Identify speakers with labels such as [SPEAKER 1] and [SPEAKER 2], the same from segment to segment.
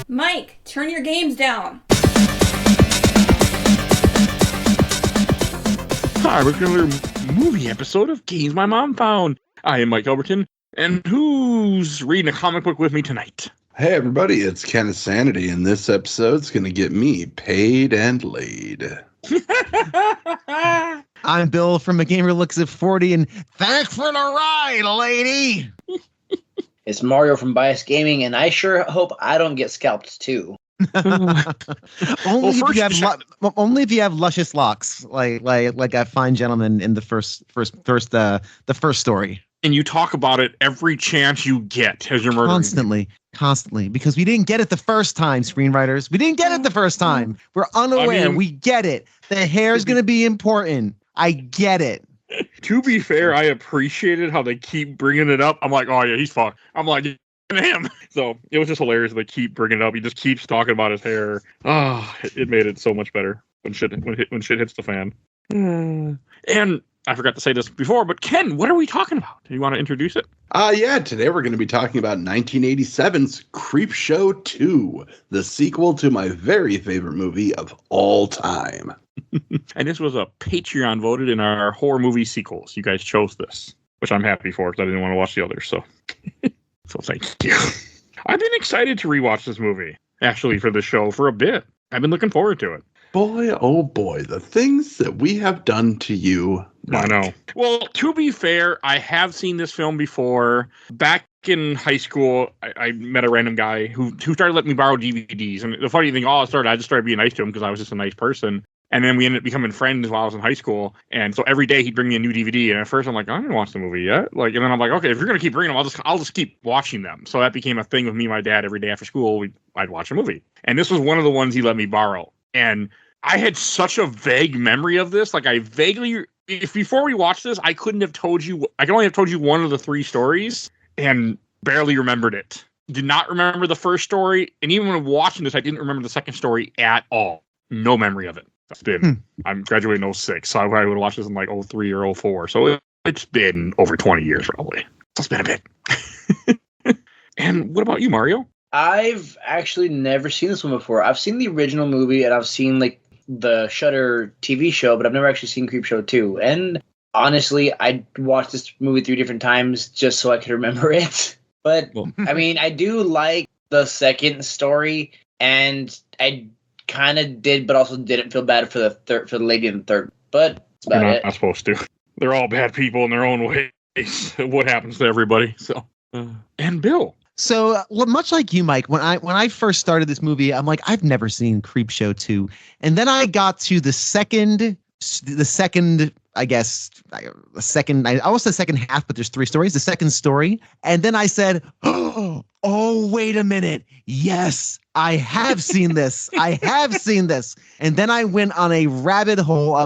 [SPEAKER 1] Mike, turn your games down.
[SPEAKER 2] Hi, we're going to a movie episode of Games My Mom Found. I am Mike Albertin, and who's reading a comic book with me tonight?
[SPEAKER 3] Hey everybody, it's Kenneth Sanity, and this episode's going to get me paid and laid.
[SPEAKER 4] I'm Bill from A Gamer Looks at 40, and thanks for the ride, lady!
[SPEAKER 5] It's Mario from Bias Gaming, and I sure hope I don't get scalped too.
[SPEAKER 4] only if you have luscious locks, like a fine gentleman in the first story.
[SPEAKER 2] And you talk about it every chance you get as you're murdering.
[SPEAKER 4] Constantly, because we didn't get it the first time, screenwriters. We didn't get it the first time. We're unaware. We get it. The hair's going to be important. I get it.
[SPEAKER 2] To be fair, I appreciated how they keep bringing it up. I'm like, oh yeah, he's fucked. I'm like, him. So it was just hilarious. They keep bringing it up. He just keeps talking about his hair. Oh, it made it so much better when shit hits the fan. And I forgot to say this before, but Ken, what are we talking about? Do you want to introduce it?
[SPEAKER 3] Yeah, today we're going to be talking about 1987's CreepShow 2, the sequel to my very favorite movie of all time.
[SPEAKER 2] And this was a Patreon voted in our horror movie sequels. You guys chose this, which I'm happy for because I didn't want to watch the others. So, so thank you. I've been excited to rewatch this movie, actually, for the show for a bit. I've been looking forward to it.
[SPEAKER 3] Boy, oh boy, the things that we have done to you. Mike.
[SPEAKER 2] I know. Well, to be fair, I have seen this film before. Back in high school, I met a random guy who started letting me borrow DVDs. And the funny thing, I just started being nice to him because I was just a nice person. And then we ended up becoming friends while I was in high school. And so every day he'd bring me a new DVD. And at first I'm like, I didn't watch the movie yet. And then I'm like, okay, if you're going to keep bringing them, I'll just keep watching them. So that became a thing with me and my dad. Every day after school, I'd watch a movie. And this was one of the ones he let me borrow. And I had such a vague memory of this. If before we watched this, I could only have told you one of the three stories and barely remembered it. Did not remember the first story. And even when watching this, I didn't remember the second story at all. No memory of it. I'm graduating in 06, so I would have watched this in like 03 or 04. So it's been over 20 years probably. So it's been a bit. And what about you, Mario?
[SPEAKER 5] I've actually never seen this one before. I've seen the original movie and I've seen like the Shudder TV show, but I've never actually seen CreepShow 2. And honestly, I watched this movie 3 different times just so I could remember it. But I mean, I do like the second story, and I kind of did, but also didn't feel bad for the lady in the third. But that's about it.
[SPEAKER 2] Not supposed to. They're all bad people in their own ways. What happens to everybody? So, and Bill.
[SPEAKER 4] So much like you, Mike, when I first started this movie, I'm like, I've never seen CreepShow 2. And then I got to the second, I guess, I almost said second half, but there's 3 stories, the second story. And then I said, oh, wait a minute. Yes, I have seen this. I have seen this. And then I went on a rabbit hole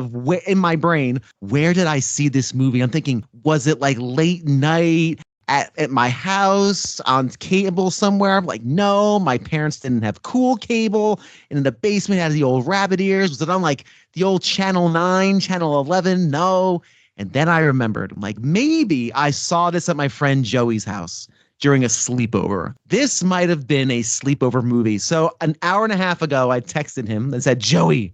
[SPEAKER 4] in my brain. Where did I see this movie? I'm thinking, was it like late night? At my house on cable somewhere? I'm like, no, my parents didn't have cool cable. And in the basement had the old rabbit ears. Was it on like the old Channel 9, Channel 11? No. And then I remembered, I'm like, maybe I saw this at my friend Joey's house during a sleepover. This might have been a sleepover movie. So an hour and a half ago, I texted him and said, Joey,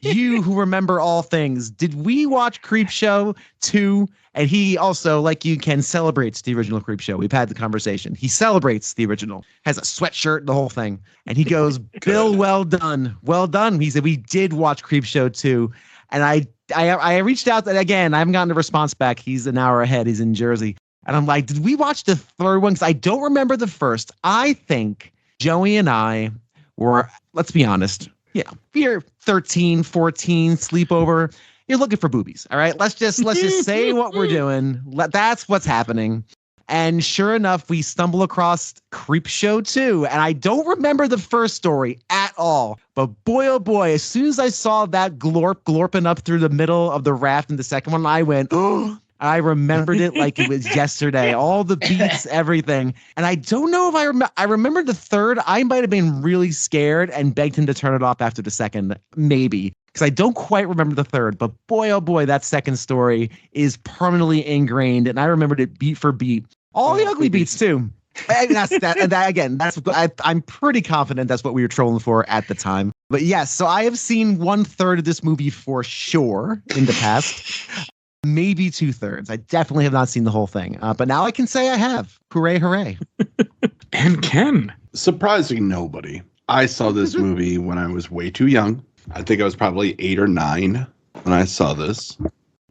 [SPEAKER 4] you who remember all things, did we watch CreepShow 2? And he also, like you, Ken, celebrates the original CreepShow. We've had the conversation. He celebrates the original, has a sweatshirt, the whole thing. And he goes, Bill, well done. Well done. He said, we did watch CreepShow 2. And I reached out, and again, I haven't gotten a response back. He's an hour ahead. He's in Jersey. And I'm like, did we watch the third one? Because I don't remember the first. I think Joey and I were, let's be honest, you're 13, 14, sleepover. You're looking for boobies, all right? Let's just say what we're doing. That's what's happening. And sure enough, we stumble across CreepShow 2. And I don't remember the first story at all. But boy, oh boy, as soon as I saw that glorping up through the middle of the raft in the second one, I went, oh. I remembered it like it was yesterday. All the beats, everything. And I don't know if I remember the third. I might have been really scared and begged him to turn it off after the second, maybe. Because I don't quite remember the third. But boy, oh boy, that second story is permanently ingrained. And I remembered it beat for beat. All the ugly beats, too. And that again. I'm pretty confident that's what we were trolling for at the time. But yes, so I have seen 1/3 of this movie for sure in the past. Maybe 2/3. I definitely have not seen the whole thing. But now I can say I have. Hooray, hooray.
[SPEAKER 2] And Ken.
[SPEAKER 3] Surprising nobody. I saw this movie when I was way too young. I think I was probably 8 or 9 when I saw this.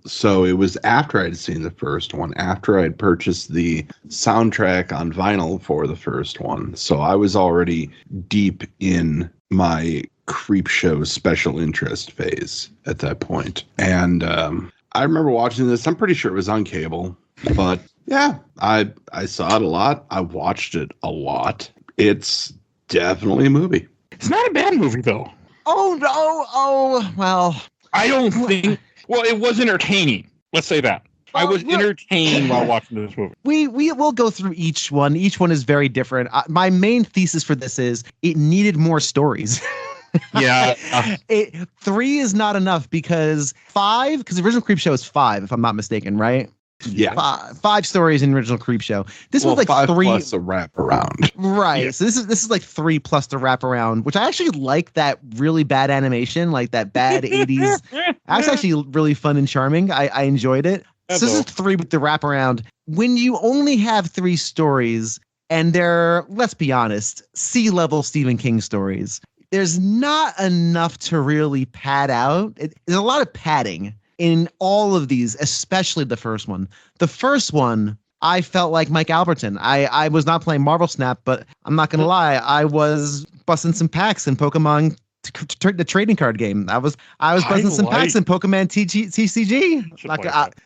[SPEAKER 3] So it was after I'd seen the first one, after I'd purchased the soundtrack on vinyl for the first one. So I was already deep in my CreepShow special interest phase at that point. And I remember watching this. I'm pretty sure it was on cable. But yeah, I saw it a lot. I watched it a lot. It's definitely a movie.
[SPEAKER 2] It's not a bad movie, though.
[SPEAKER 4] Well.
[SPEAKER 2] I don't think... Well, it was entertaining. Let's say that. I was entertained while watching this movie.
[SPEAKER 4] We will go through each one. Each one is very different. My main thesis for this is it needed more stories.
[SPEAKER 2] Yeah.
[SPEAKER 4] 3 is not enough because the original CreepShow is 5, if I'm not mistaken, right?
[SPEAKER 3] Yeah.
[SPEAKER 4] 5 stories in original CreepShow. This was like
[SPEAKER 3] 5
[SPEAKER 4] 3
[SPEAKER 3] plus a wraparound.
[SPEAKER 4] Right.
[SPEAKER 2] Yeah.
[SPEAKER 4] So this is like 3 plus the wraparound, which I actually like that really bad animation, like that bad 80s. That's actually really fun and charming. I enjoyed it. So this is 3 with the wraparound. When you only have 3 stories and they're, let's be honest, C-level Stephen King stories, there's not enough to really pad out. There's a lot of padding in all of these, especially the first one. The first one, I felt like Mike Albertin. I was not playing Marvel Snap, but I'm not going to lie. I was busting some packs in Pokemon, the trading card game. I was busting some packs in Pokemon TCG.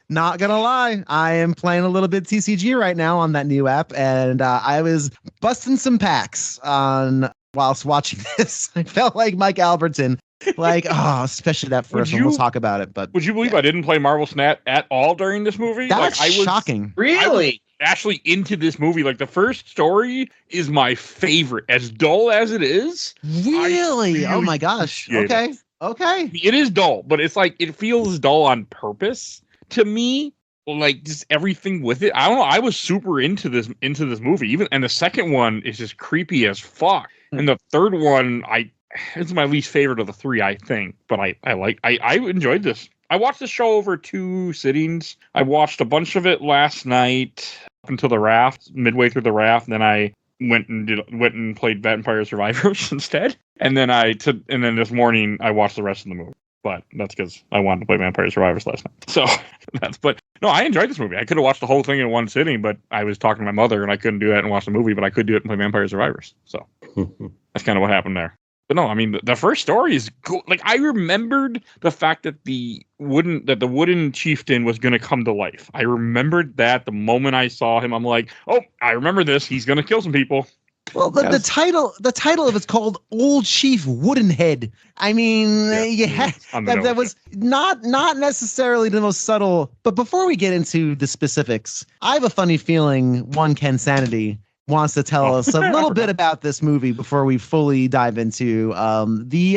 [SPEAKER 4] Not going to lie. I am playing a little bit TCG right now on that new app, and I was busting some packs whilst watching this. I felt like Mike Albertin. Especially that first one. We'll talk about it. But
[SPEAKER 2] would you believe I didn't play Marvel Snap at all during this movie?
[SPEAKER 4] That's shocking.
[SPEAKER 5] Really?
[SPEAKER 2] I was actually into this movie. Like, the first story is my favorite. As dull as it is.
[SPEAKER 4] Really? Oh my gosh. Okay.
[SPEAKER 2] It is dull, but it's like it feels dull on purpose to me. Like, just everything with it. I don't know. I was super into this movie. And the second one is just creepy as fuck. And the third one, it's my least favorite of the 3, I think, but I enjoyed this. I watched the show over 2 sittings. I watched a bunch of it last night up until the raft, midway through the raft. Then I went and played Vampire Survivors instead. And then this morning I watched the rest of the movie. But that's because I wanted to play Vampire Survivors last night. So no, I enjoyed this movie. I could have watched the whole thing in one sitting, but I was talking to my mother and I couldn't do that and watch the movie, but I could do it and play Vampire Survivors. So that's kind of what happened there. But no, I mean, the first story is cool. Like, I remembered the fact that the wooden chieftain was going to come to life. I remembered that the moment I saw him. I'm like, oh, I remember this. He's going to kill some people.
[SPEAKER 4] Well, the title of it's called Old Chief Woodenhead. I mean, that was not necessarily the most subtle. But before we get into the specifics, I have a funny feeling Ken Sanity wants to tell us a little bit about this movie before we fully dive into the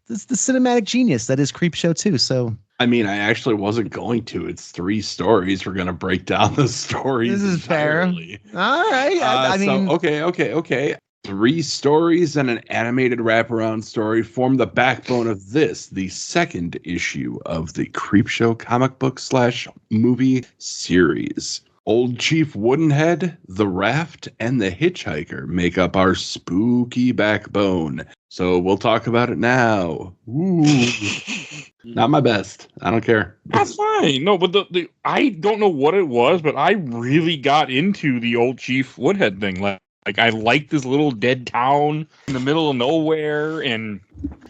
[SPEAKER 4] cinematic genius that is CreepShow 2. So,
[SPEAKER 3] I mean, I actually wasn't going to. It's 3 stories. We're going to break down the stories.
[SPEAKER 4] This is entirely fair. All right. I mean,
[SPEAKER 3] okay. 3 stories and an animated wraparound story form the backbone of this, the second issue of the CreepShow comic book / movie series. Old Chief Woodenhead, the Raft, and the Hitchhiker make up our spooky backbone. So we'll talk about it now. Ooh. Not my best. I don't care.
[SPEAKER 2] That's fine. No, but the I don't know what it was, but I really got into the Old Chief Woodhead thing. Like I liked this little dead town in the middle of nowhere, and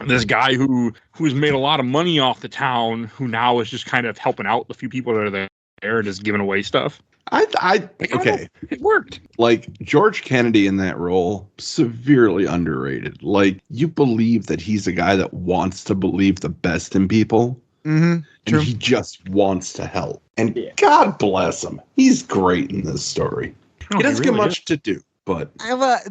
[SPEAKER 2] this guy who's made a lot of money off the town, who now is just kind of helping out the few people that are there, just giving away stuff.
[SPEAKER 3] Okay.
[SPEAKER 2] It worked.
[SPEAKER 3] Like, George Kennedy in that role, severely underrated. Like, you believe that he's a guy that wants to believe the best in people.
[SPEAKER 4] Mm-hmm. True.
[SPEAKER 3] And he just wants to help. And God bless him. He's great in this story. He doesn't get much to do, but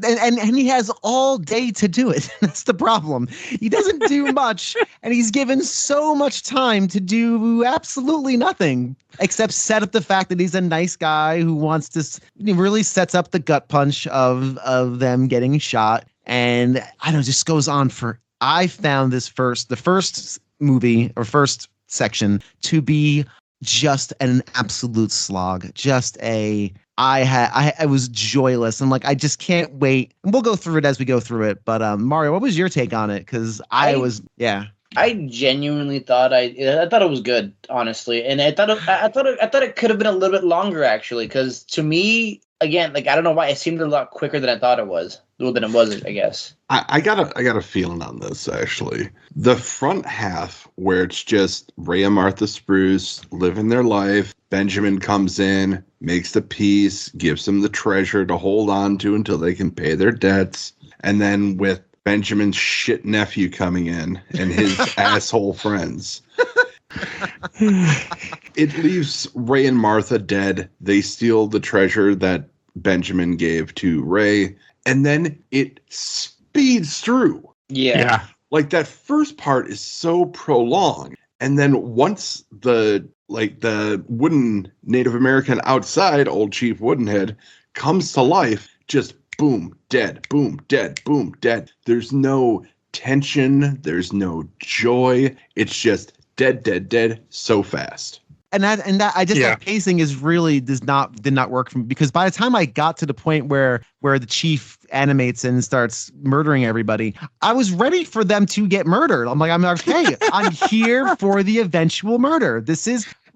[SPEAKER 4] and he has all day to do it. That's the problem. He doesn't do much, and he's given so much time to do absolutely nothing except set up the fact that he's a nice guy who wants to. He really sets up the gut punch of them getting shot, and I don't know, just goes on for. I found the first movie or first section to be just an absolute slog. I was joyless. I'm like, I just can't wait. And we'll go through it as we go through it. But Mario, what was your take on it? Because I
[SPEAKER 5] genuinely thought I thought it was good, honestly, and I thought it could have been a little bit longer, actually. Because to me, again, like I don't know why it seemed a lot quicker than I thought it was. Well, than it was, I guess.
[SPEAKER 3] I got a feeling on this, actually. The front half, where it's just Ray and Martha Spruce living their life. Benjamin comes in, makes the peace, gives them the treasure to hold on to until they can pay their debts. And then with Benjamin's shit nephew coming in and his asshole friends. It leaves Ray and Martha dead. They steal the treasure that Benjamin gave to Ray. And then it speeds through.
[SPEAKER 5] Yeah.
[SPEAKER 3] Like that first part is so prolonged. And then once the wooden Native American outside, old Chief Woodenhead, comes to life, just boom, dead, boom, dead, boom, dead. There's no tension. There's no joy. It's just dead, dead, dead so fast.
[SPEAKER 4] And that pacing is really did not work for me, because by the time I got to the point where the chief animates and starts murdering everybody, I was ready for them to get murdered. I'm okay. I'm here for the eventual murder.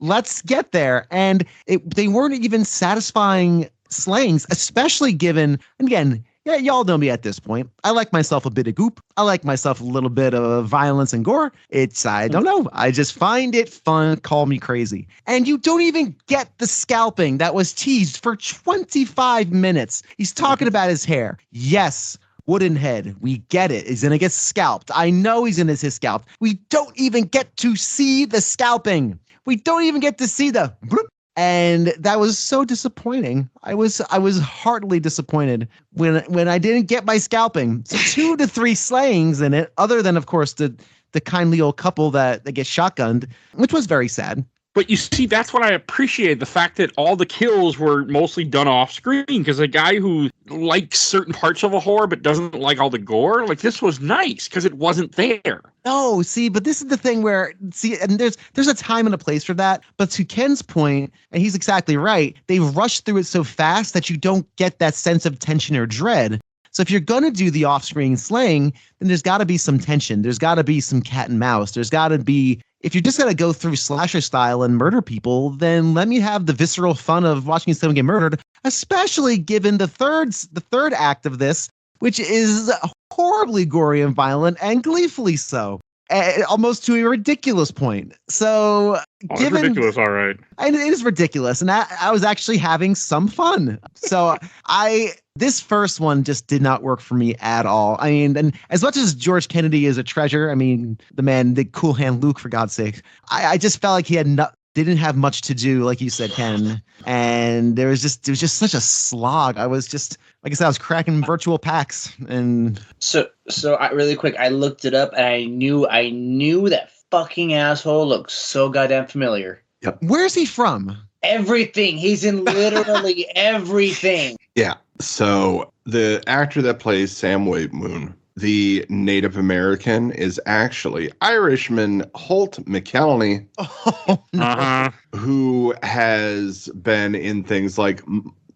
[SPEAKER 4] Let's get there. And they weren't even satisfying slayings, especially given, and again, yeah, y'all know me at this point. I like myself a bit of goop. I like myself a little bit of violence and gore. I don't know. I just find it fun. Call me crazy. And you don't even get the scalping that was teased for 25 minutes. He's talking about his hair. Yes, Woodenhead. We get it. He's going to get scalped. I know he's going to get scalped. We don't even get to see the scalping. We don't even get to see the bloop. And that was so disappointing. I was heartily disappointed when I didn't get my scalping. So 2 to 3 slayings in it, other than of course the kindly old couple that gets shotgunned, which was very sad.
[SPEAKER 2] But you see, that's what I appreciate, the fact that all the kills were mostly done off screen, because a guy who likes certain parts of a horror but doesn't like all the gore, like this was nice because it wasn't there.
[SPEAKER 4] No, see, but this is the thing where, and there's a time and a place for that. But to Ken's point, and he's exactly right, they rush through it so fast that you don't get that sense of tension or dread. So if you're going to do the off-screen slaying, then there's got to be some tension. There's got to be some cat and mouse. There's got to be, if you're just going to go through slasher style and murder people, then let me have the visceral fun of watching someone get murdered, especially given the third act of this, which is horribly gory and violent and gleefully so. Almost to a ridiculous point. So,
[SPEAKER 2] it's ridiculous, all right.
[SPEAKER 4] And it is ridiculous, and I was actually having some fun. So, this first one just did not work for me at all. I mean, and as much as George Kennedy is a treasure, I mean, the man, the cool hand Luke, for God's sake, I just felt like he didn't have much to do, like you said, Ken. And it was just such a slog. I was just, like I said, I was cracking virtual packs. And
[SPEAKER 5] so really quick, I looked it up and I knew that fucking asshole looks so goddamn familiar.
[SPEAKER 3] Yep.
[SPEAKER 4] Where's he from?
[SPEAKER 5] Everything. He's in literally everything.
[SPEAKER 3] Yeah. So the actor that plays Sam Waitmoon, the Native American, is actually Irishman Holt McElhenney, who has been in things like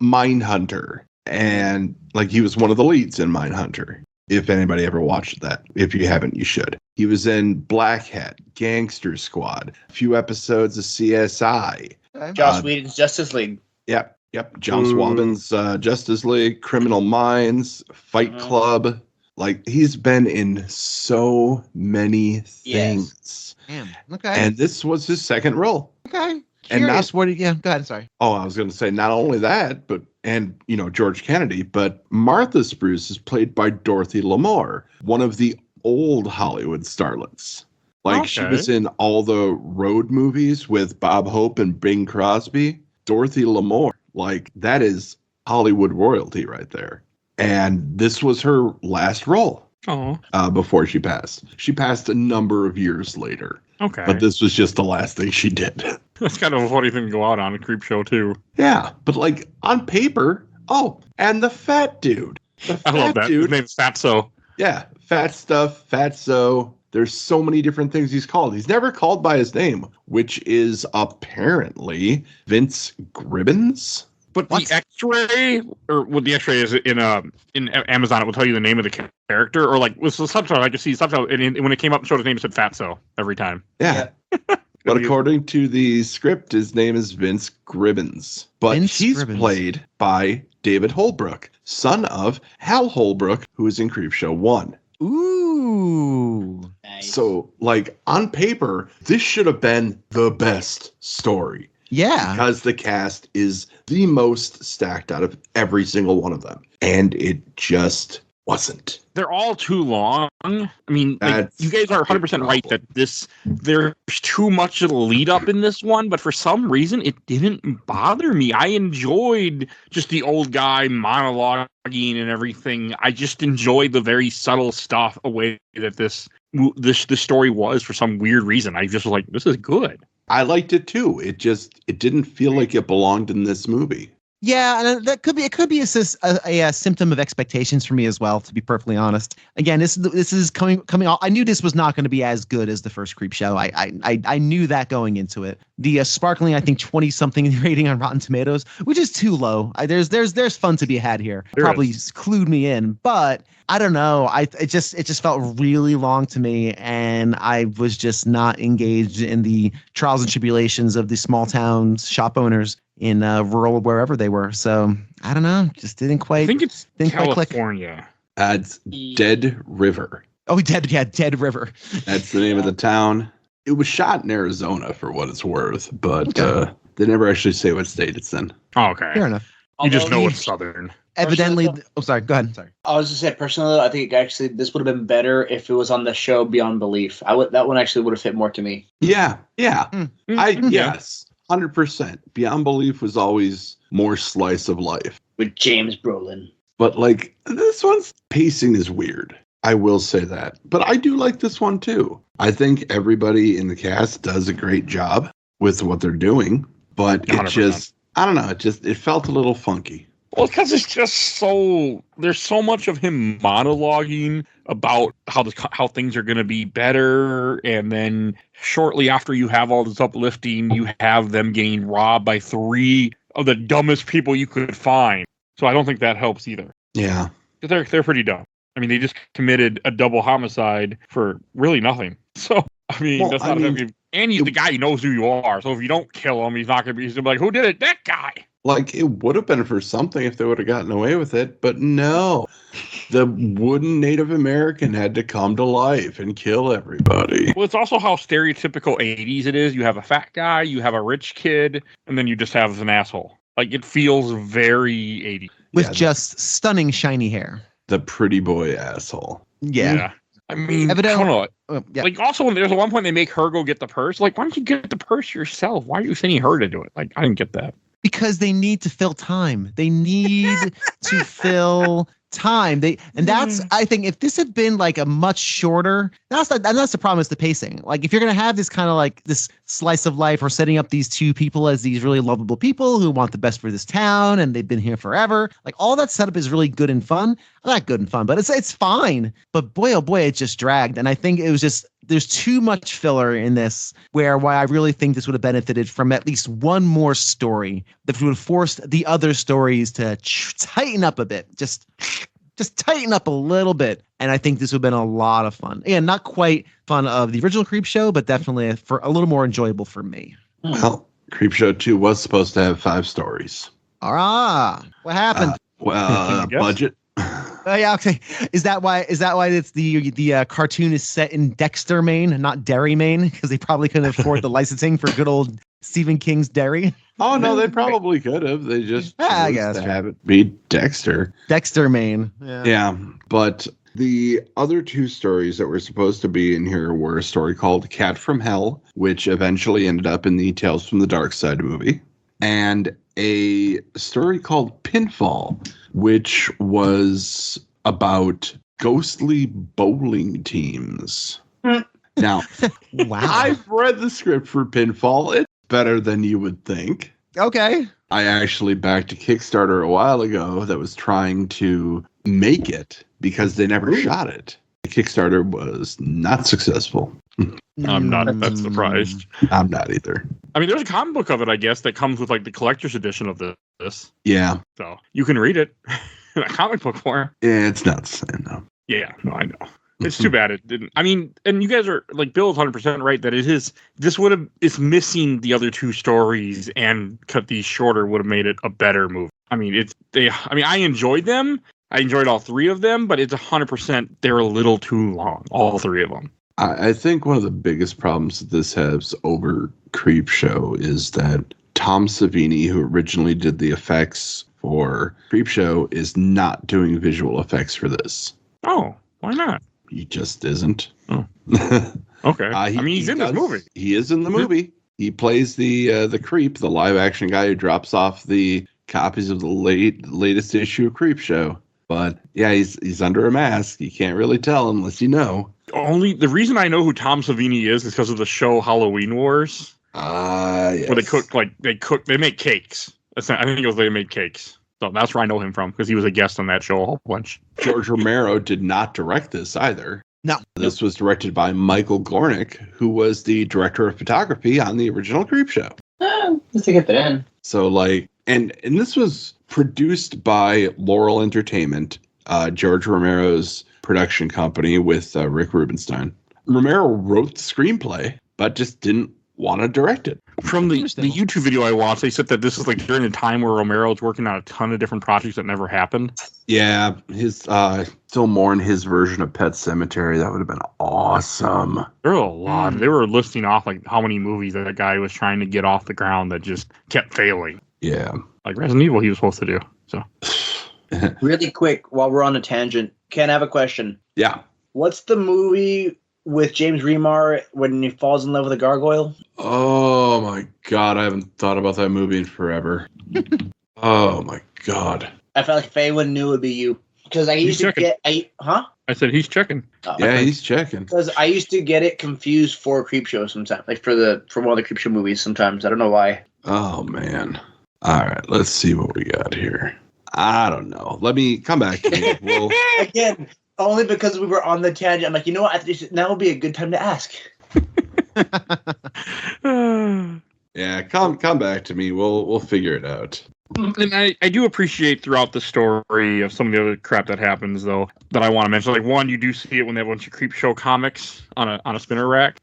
[SPEAKER 3] Mindhunter, and like he was one of the leads in Mindhunter. If anybody ever watched that, if you haven't, you should. He was in Black Hat, Gangster Squad, a few episodes of CSI.
[SPEAKER 5] Joss Whedon's Justice League.
[SPEAKER 3] Yep. John Swabin's Justice League, Criminal Minds, Fight Club. Like, he's been in so many things.
[SPEAKER 4] Yes. Damn. Okay.
[SPEAKER 3] And this was his second role.
[SPEAKER 4] Okay.
[SPEAKER 3] Curious.
[SPEAKER 4] Go ahead. Sorry.
[SPEAKER 3] Oh, I was going to say not only that, but George Kennedy, but Martha Spruce is played by Dorothy Lamour, one of the old Hollywood starlets. Like, she was in all the road movies with Bob Hope and Bing Crosby. Dorothy Lamour, like, that is Hollywood royalty right there. And this was her last role
[SPEAKER 2] Oh,
[SPEAKER 3] before she passed. She passed a number of years later.
[SPEAKER 2] okay.
[SPEAKER 3] But this was just the last thing she did.
[SPEAKER 2] That's kind of a funny thing to go out on a CreepShow too.
[SPEAKER 3] Yeah, but like on paper, and the fat dude. The
[SPEAKER 2] I love
[SPEAKER 3] fat
[SPEAKER 2] that.
[SPEAKER 3] dude.
[SPEAKER 2] His name's Fatso.
[SPEAKER 3] Yeah, fat stuff, fatso. There's so many different things he's called. He's never called by his name, which is apparently Vince Gribbins.
[SPEAKER 2] But the X-ray, or what the X-ray is in Amazon, it will tell you the name of the character, or like with the subtitle, I just see subtitle, and when it came up and showed his name, it said Fatso every time.
[SPEAKER 3] Yeah. But according to the script, his name is Vince Gribbins. But he's played by David Holbrook, son of Hal Holbrook, who is in Creepshow 1.
[SPEAKER 4] Ooh.
[SPEAKER 5] Nice.
[SPEAKER 3] So, like, on paper, this should have been the best story.
[SPEAKER 4] Yeah.
[SPEAKER 3] Because the cast is the most stacked out of every single one of them. And it just wasn't.
[SPEAKER 2] They're all too long. I mean, like, you guys are 100% right that there's too much of the lead up in this one, but for some reason, it didn't bother me. I enjoyed just the old guy monologuing and everything. I just enjoyed the very subtle stuff away that this story was for some weird reason. I just was like, this is good.
[SPEAKER 3] I liked it too. It didn't feel like it belonged in this movie.
[SPEAKER 4] Yeah, and it could be a symptom of expectations for me as well, to be perfectly honest. Again, this is coming off. I knew this was not going to be as good as the first Creepshow. I knew that going into it. The sparkling, I think 20-something rating on Rotten Tomatoes, which is too low. There's fun to be had here. Probably clued me in, but I don't know. It just felt really long to me, and I was just not engaged in the trials and tribulations of the small town shop owners in rural wherever they were. So I don't know. Just didn't quite.
[SPEAKER 2] I think it's
[SPEAKER 4] California.
[SPEAKER 3] It's Dead River.
[SPEAKER 4] Oh, Dead River.
[SPEAKER 3] That's the name of the town. It was shot in Arizona, for what it's worth, but they never actually say what state it's in.
[SPEAKER 2] Oh, okay.
[SPEAKER 4] Fair enough.
[SPEAKER 2] You just know it's southern.
[SPEAKER 4] Evidently. Oh, sorry. Go ahead. Sorry.
[SPEAKER 5] I was just saying, personally, I think actually this would have been better if it was on the show Beyond Belief. That one actually would have fit more to me.
[SPEAKER 3] Yeah. Yes. 100%. Beyond Belief was always more slice of life.
[SPEAKER 5] With James Brolin.
[SPEAKER 3] But, like, this one's pacing is weird. I will say that. But I do like this one, too. I think everybody in the cast does a great job with what they're doing. But it
[SPEAKER 2] 100%.
[SPEAKER 3] just, I don't know, it felt a little funky.
[SPEAKER 2] Well, because it's just there's so much of him monologuing about how things are going to be better. And then shortly after you have all this uplifting, you have them getting robbed by 3 of the dumbest people you could find. So I don't think that helps either.
[SPEAKER 3] Yeah.
[SPEAKER 2] They're pretty dumb. I mean, they just committed a double homicide for really nothing. So, I mean, that's not effective. And the guy knows who you are. So if you don't kill him, he's going to be like, who did it? That guy.
[SPEAKER 3] Like, it would have been for something if they would have gotten away with it, but no. The wooden Native American had to come to life and kill everybody.
[SPEAKER 2] Well, it's also how stereotypical 80s it is. You have a fat guy, you have a rich kid, and then you just have an asshole. Like, it feels very 80s.
[SPEAKER 4] With just stunning shiny hair.
[SPEAKER 3] The pretty boy asshole.
[SPEAKER 4] Yeah.
[SPEAKER 2] I mean,
[SPEAKER 4] Evidently,
[SPEAKER 2] I don't know. Like, also, there's one point they make her go get the purse. Like, why don't you get the purse yourself? Why are you sending her to do it? Like, I didn't get that.
[SPEAKER 4] Because they need to fill time. They need to fill time. That's I think if this had been like a much shorter, that's the problem is the pacing. Like if you're gonna have this kind of like this slice of life or setting up these 2 people as these really lovable people who want the best for this town and they've been here forever, like all that setup is really good and fun. Not good and fun, but it's fine. But boy, oh boy, it just dragged. And I think it was just there's too much filler in this why I really think this would have benefited from at least one more story that would have forced the other stories to tighten up a bit. Just tighten up a little bit. And I think this would have been a lot of fun. Again, not quite fun of the original Creepshow, but definitely for a little more enjoyable for me.
[SPEAKER 3] Well, Creepshow 2 was supposed to have 5 stories.
[SPEAKER 4] What happened?
[SPEAKER 3] Budget.
[SPEAKER 4] Yeah, okay. Is that why it's the cartoon is set in Dexter, Maine, not Derry, Maine? Because they probably couldn't afford the licensing for good old Stephen King's Derry.
[SPEAKER 3] Oh no, they probably could have. They just
[SPEAKER 4] I guess
[SPEAKER 3] to have it be Dexter.
[SPEAKER 4] Dexter, Maine.
[SPEAKER 3] Yeah, but the other 2 stories that were supposed to be in here were a story called Cat from Hell, which eventually ended up in the Tales from the Dark Side movie, and a story called Pinfall, which was about ghostly bowling teams. Now,
[SPEAKER 4] Wow.
[SPEAKER 3] I've read the script for Pinfall. It's better than you would think.
[SPEAKER 4] Okay.
[SPEAKER 3] I actually backed a Kickstarter a while ago that was trying to make it because they never shot it. The Kickstarter was not successful.
[SPEAKER 2] I'm not that surprised.
[SPEAKER 3] I'm not either.
[SPEAKER 2] I mean, there's a comic book of it, I guess, that comes with like the collector's edition of this.
[SPEAKER 3] Yeah.
[SPEAKER 2] So you can read it in a comic book form.
[SPEAKER 3] Yeah, it's not the same though.
[SPEAKER 2] Yeah, no, I know. It's too bad it didn't. I mean, and you guys are like Bill is 100% right that it is. This would have it's missing the other two stories and cut these shorter would have made it a better movie. I mean, I enjoyed them. I enjoyed all three of them, but it's 100%. They're a little too long. All three of them.
[SPEAKER 3] I think one of the biggest problems that this has over CreepShow is that Tom Savini, who originally did the effects for CreepShow, is not doing visual effects for this.
[SPEAKER 2] Oh, why not?
[SPEAKER 3] He just isn't.
[SPEAKER 2] Oh. Okay. I mean, he's in this movie.
[SPEAKER 3] He is in the movie. He plays the creep, the live action guy who drops off the copies of the latest issue of CreepShow. But yeah, he's under a mask. You can't really tell unless you know.
[SPEAKER 2] Only the reason I know who Tom Savini is because of the show Halloween Wars.
[SPEAKER 3] Yes.
[SPEAKER 2] Where they make cakes. I think it was they made cakes. So that's where I know him from because he was a guest on that show a whole bunch.
[SPEAKER 3] George Romero did not direct this either.
[SPEAKER 4] No.
[SPEAKER 3] This was directed by Michael Gornick, who was the director of photography on the original CreepShow.
[SPEAKER 5] Just to get that in.
[SPEAKER 3] So and this was produced by Laurel Entertainment, George Romero's production company with Rick Rubenstein. Romero wrote the screenplay, but just didn't want to direct it.
[SPEAKER 2] From the YouTube video I watched, they said that this is like during a time where Romero was working on a ton of different projects that never happened.
[SPEAKER 3] Yeah, his still more in his version of Pet Sematary. That would have been awesome.
[SPEAKER 2] There were a lot. They were listing off like how many movies that guy was trying to get off the ground that just kept failing.
[SPEAKER 3] Yeah.
[SPEAKER 2] Like Resident Evil he was supposed to do. So
[SPEAKER 5] really quick, while we're on a tangent, Ken, I have a question.
[SPEAKER 3] Yeah.
[SPEAKER 5] What's the movie with James Remar when he falls in love with a gargoyle?
[SPEAKER 3] Oh my god, I haven't thought about that movie in forever. Oh my god.
[SPEAKER 5] I felt like if anyone knew, it would be you. Because I used to get...
[SPEAKER 2] I said he's checking.
[SPEAKER 3] Yeah, he's checking.
[SPEAKER 5] Because I used to get it confused for CreepShow sometimes. Like for one of the CreepShow movies sometimes. I don't know why.
[SPEAKER 3] Oh man. All right, let's see what we got here. I don't know. Let me come back to you.
[SPEAKER 5] Again, only because we were on the tangent. I'm like, you know what? Now would be a good time to ask.
[SPEAKER 3] Yeah, come back to me. We'll figure it out.
[SPEAKER 2] And I do appreciate throughout the story of some of the other crap that happens, though, that I want to mention. Like, one, you do see it when they have a bunch of CreepShow comics on a spinner rack.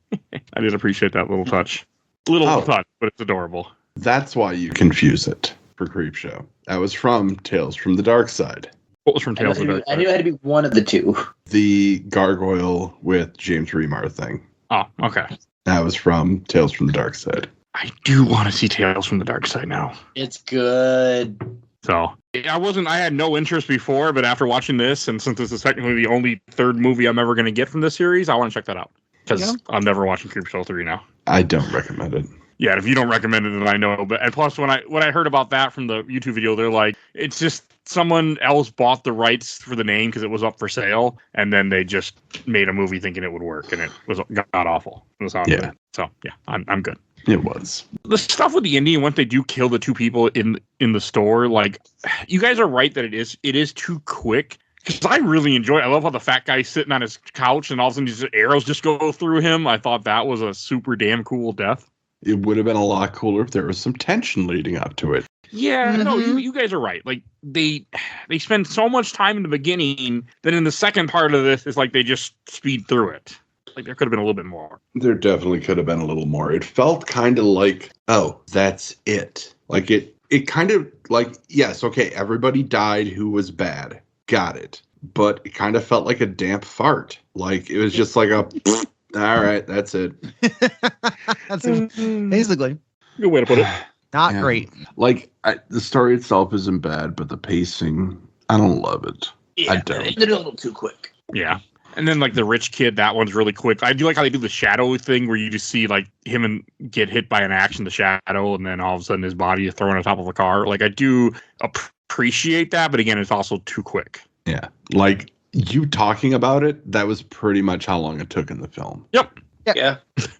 [SPEAKER 2] I did appreciate that little touch. Touch, but it's adorable.
[SPEAKER 3] That's why you confuse it for CreepShow. That was from Tales from the Dark Side.
[SPEAKER 2] What was from Tales from the Dark Side?
[SPEAKER 5] I knew it had to be one of the two.
[SPEAKER 3] The gargoyle with James Remar thing.
[SPEAKER 2] Oh, okay.
[SPEAKER 3] That was from Tales from the Dark Side.
[SPEAKER 2] I do want to see Tales from the Dark Side now.
[SPEAKER 5] It's good.
[SPEAKER 2] So I had no interest before, but after watching this, and since this is technically the only third movie I'm ever going to get from this series, I want to check that out. Because I'm never watching CreepShow 3 now.
[SPEAKER 3] I don't recommend it.
[SPEAKER 2] Yeah, if you don't recommend it, then I know. But and plus, when I heard about that from the YouTube video, they're like, it's just someone else bought the rights for the name because it was up for sale, and then they just made a movie thinking it would work, and it was god awful. So yeah, I'm good.
[SPEAKER 3] It was.
[SPEAKER 2] The stuff with the Indian, once they do kill the two people in the store, like, you guys are right that it is too quick. Because I really enjoy it. I love how the fat guy's sitting on his couch and all of a sudden just arrows just go through him. I thought that was a super damn cool death.
[SPEAKER 3] It would have been a lot cooler if there was some tension leading up to it.
[SPEAKER 2] Yeah, no, you guys are right. Like, they spend so much time in the beginning, then in the second part of this, it's like they just speed through it. Like, there could have been a little bit more.
[SPEAKER 3] There definitely could have been a little more. It felt kind of like, oh, that's it. Like, it kind of, like, yes, okay, everybody died who was bad. Got it. But it kind of felt like a damp fart. Like, it was just like a, all right, that's it.
[SPEAKER 4] That's basically.
[SPEAKER 2] Good way to put it.
[SPEAKER 4] Not great.
[SPEAKER 3] Like, the story itself isn't bad, but the pacing, I don't love it.
[SPEAKER 5] Yeah,
[SPEAKER 3] I don't.
[SPEAKER 5] They did it a little too quick.
[SPEAKER 2] Yeah. And then like the rich kid, that one's really quick. I do like how they do the shadow thing where you just see like him and get hit by an axe in the shadow, and then all of a sudden his body is thrown on top of a car. Like I do appreciate that, but again, it's also too quick.
[SPEAKER 3] Yeah, like you talking about it, that was pretty much how long it took in the film.
[SPEAKER 2] Yep.
[SPEAKER 5] Yeah.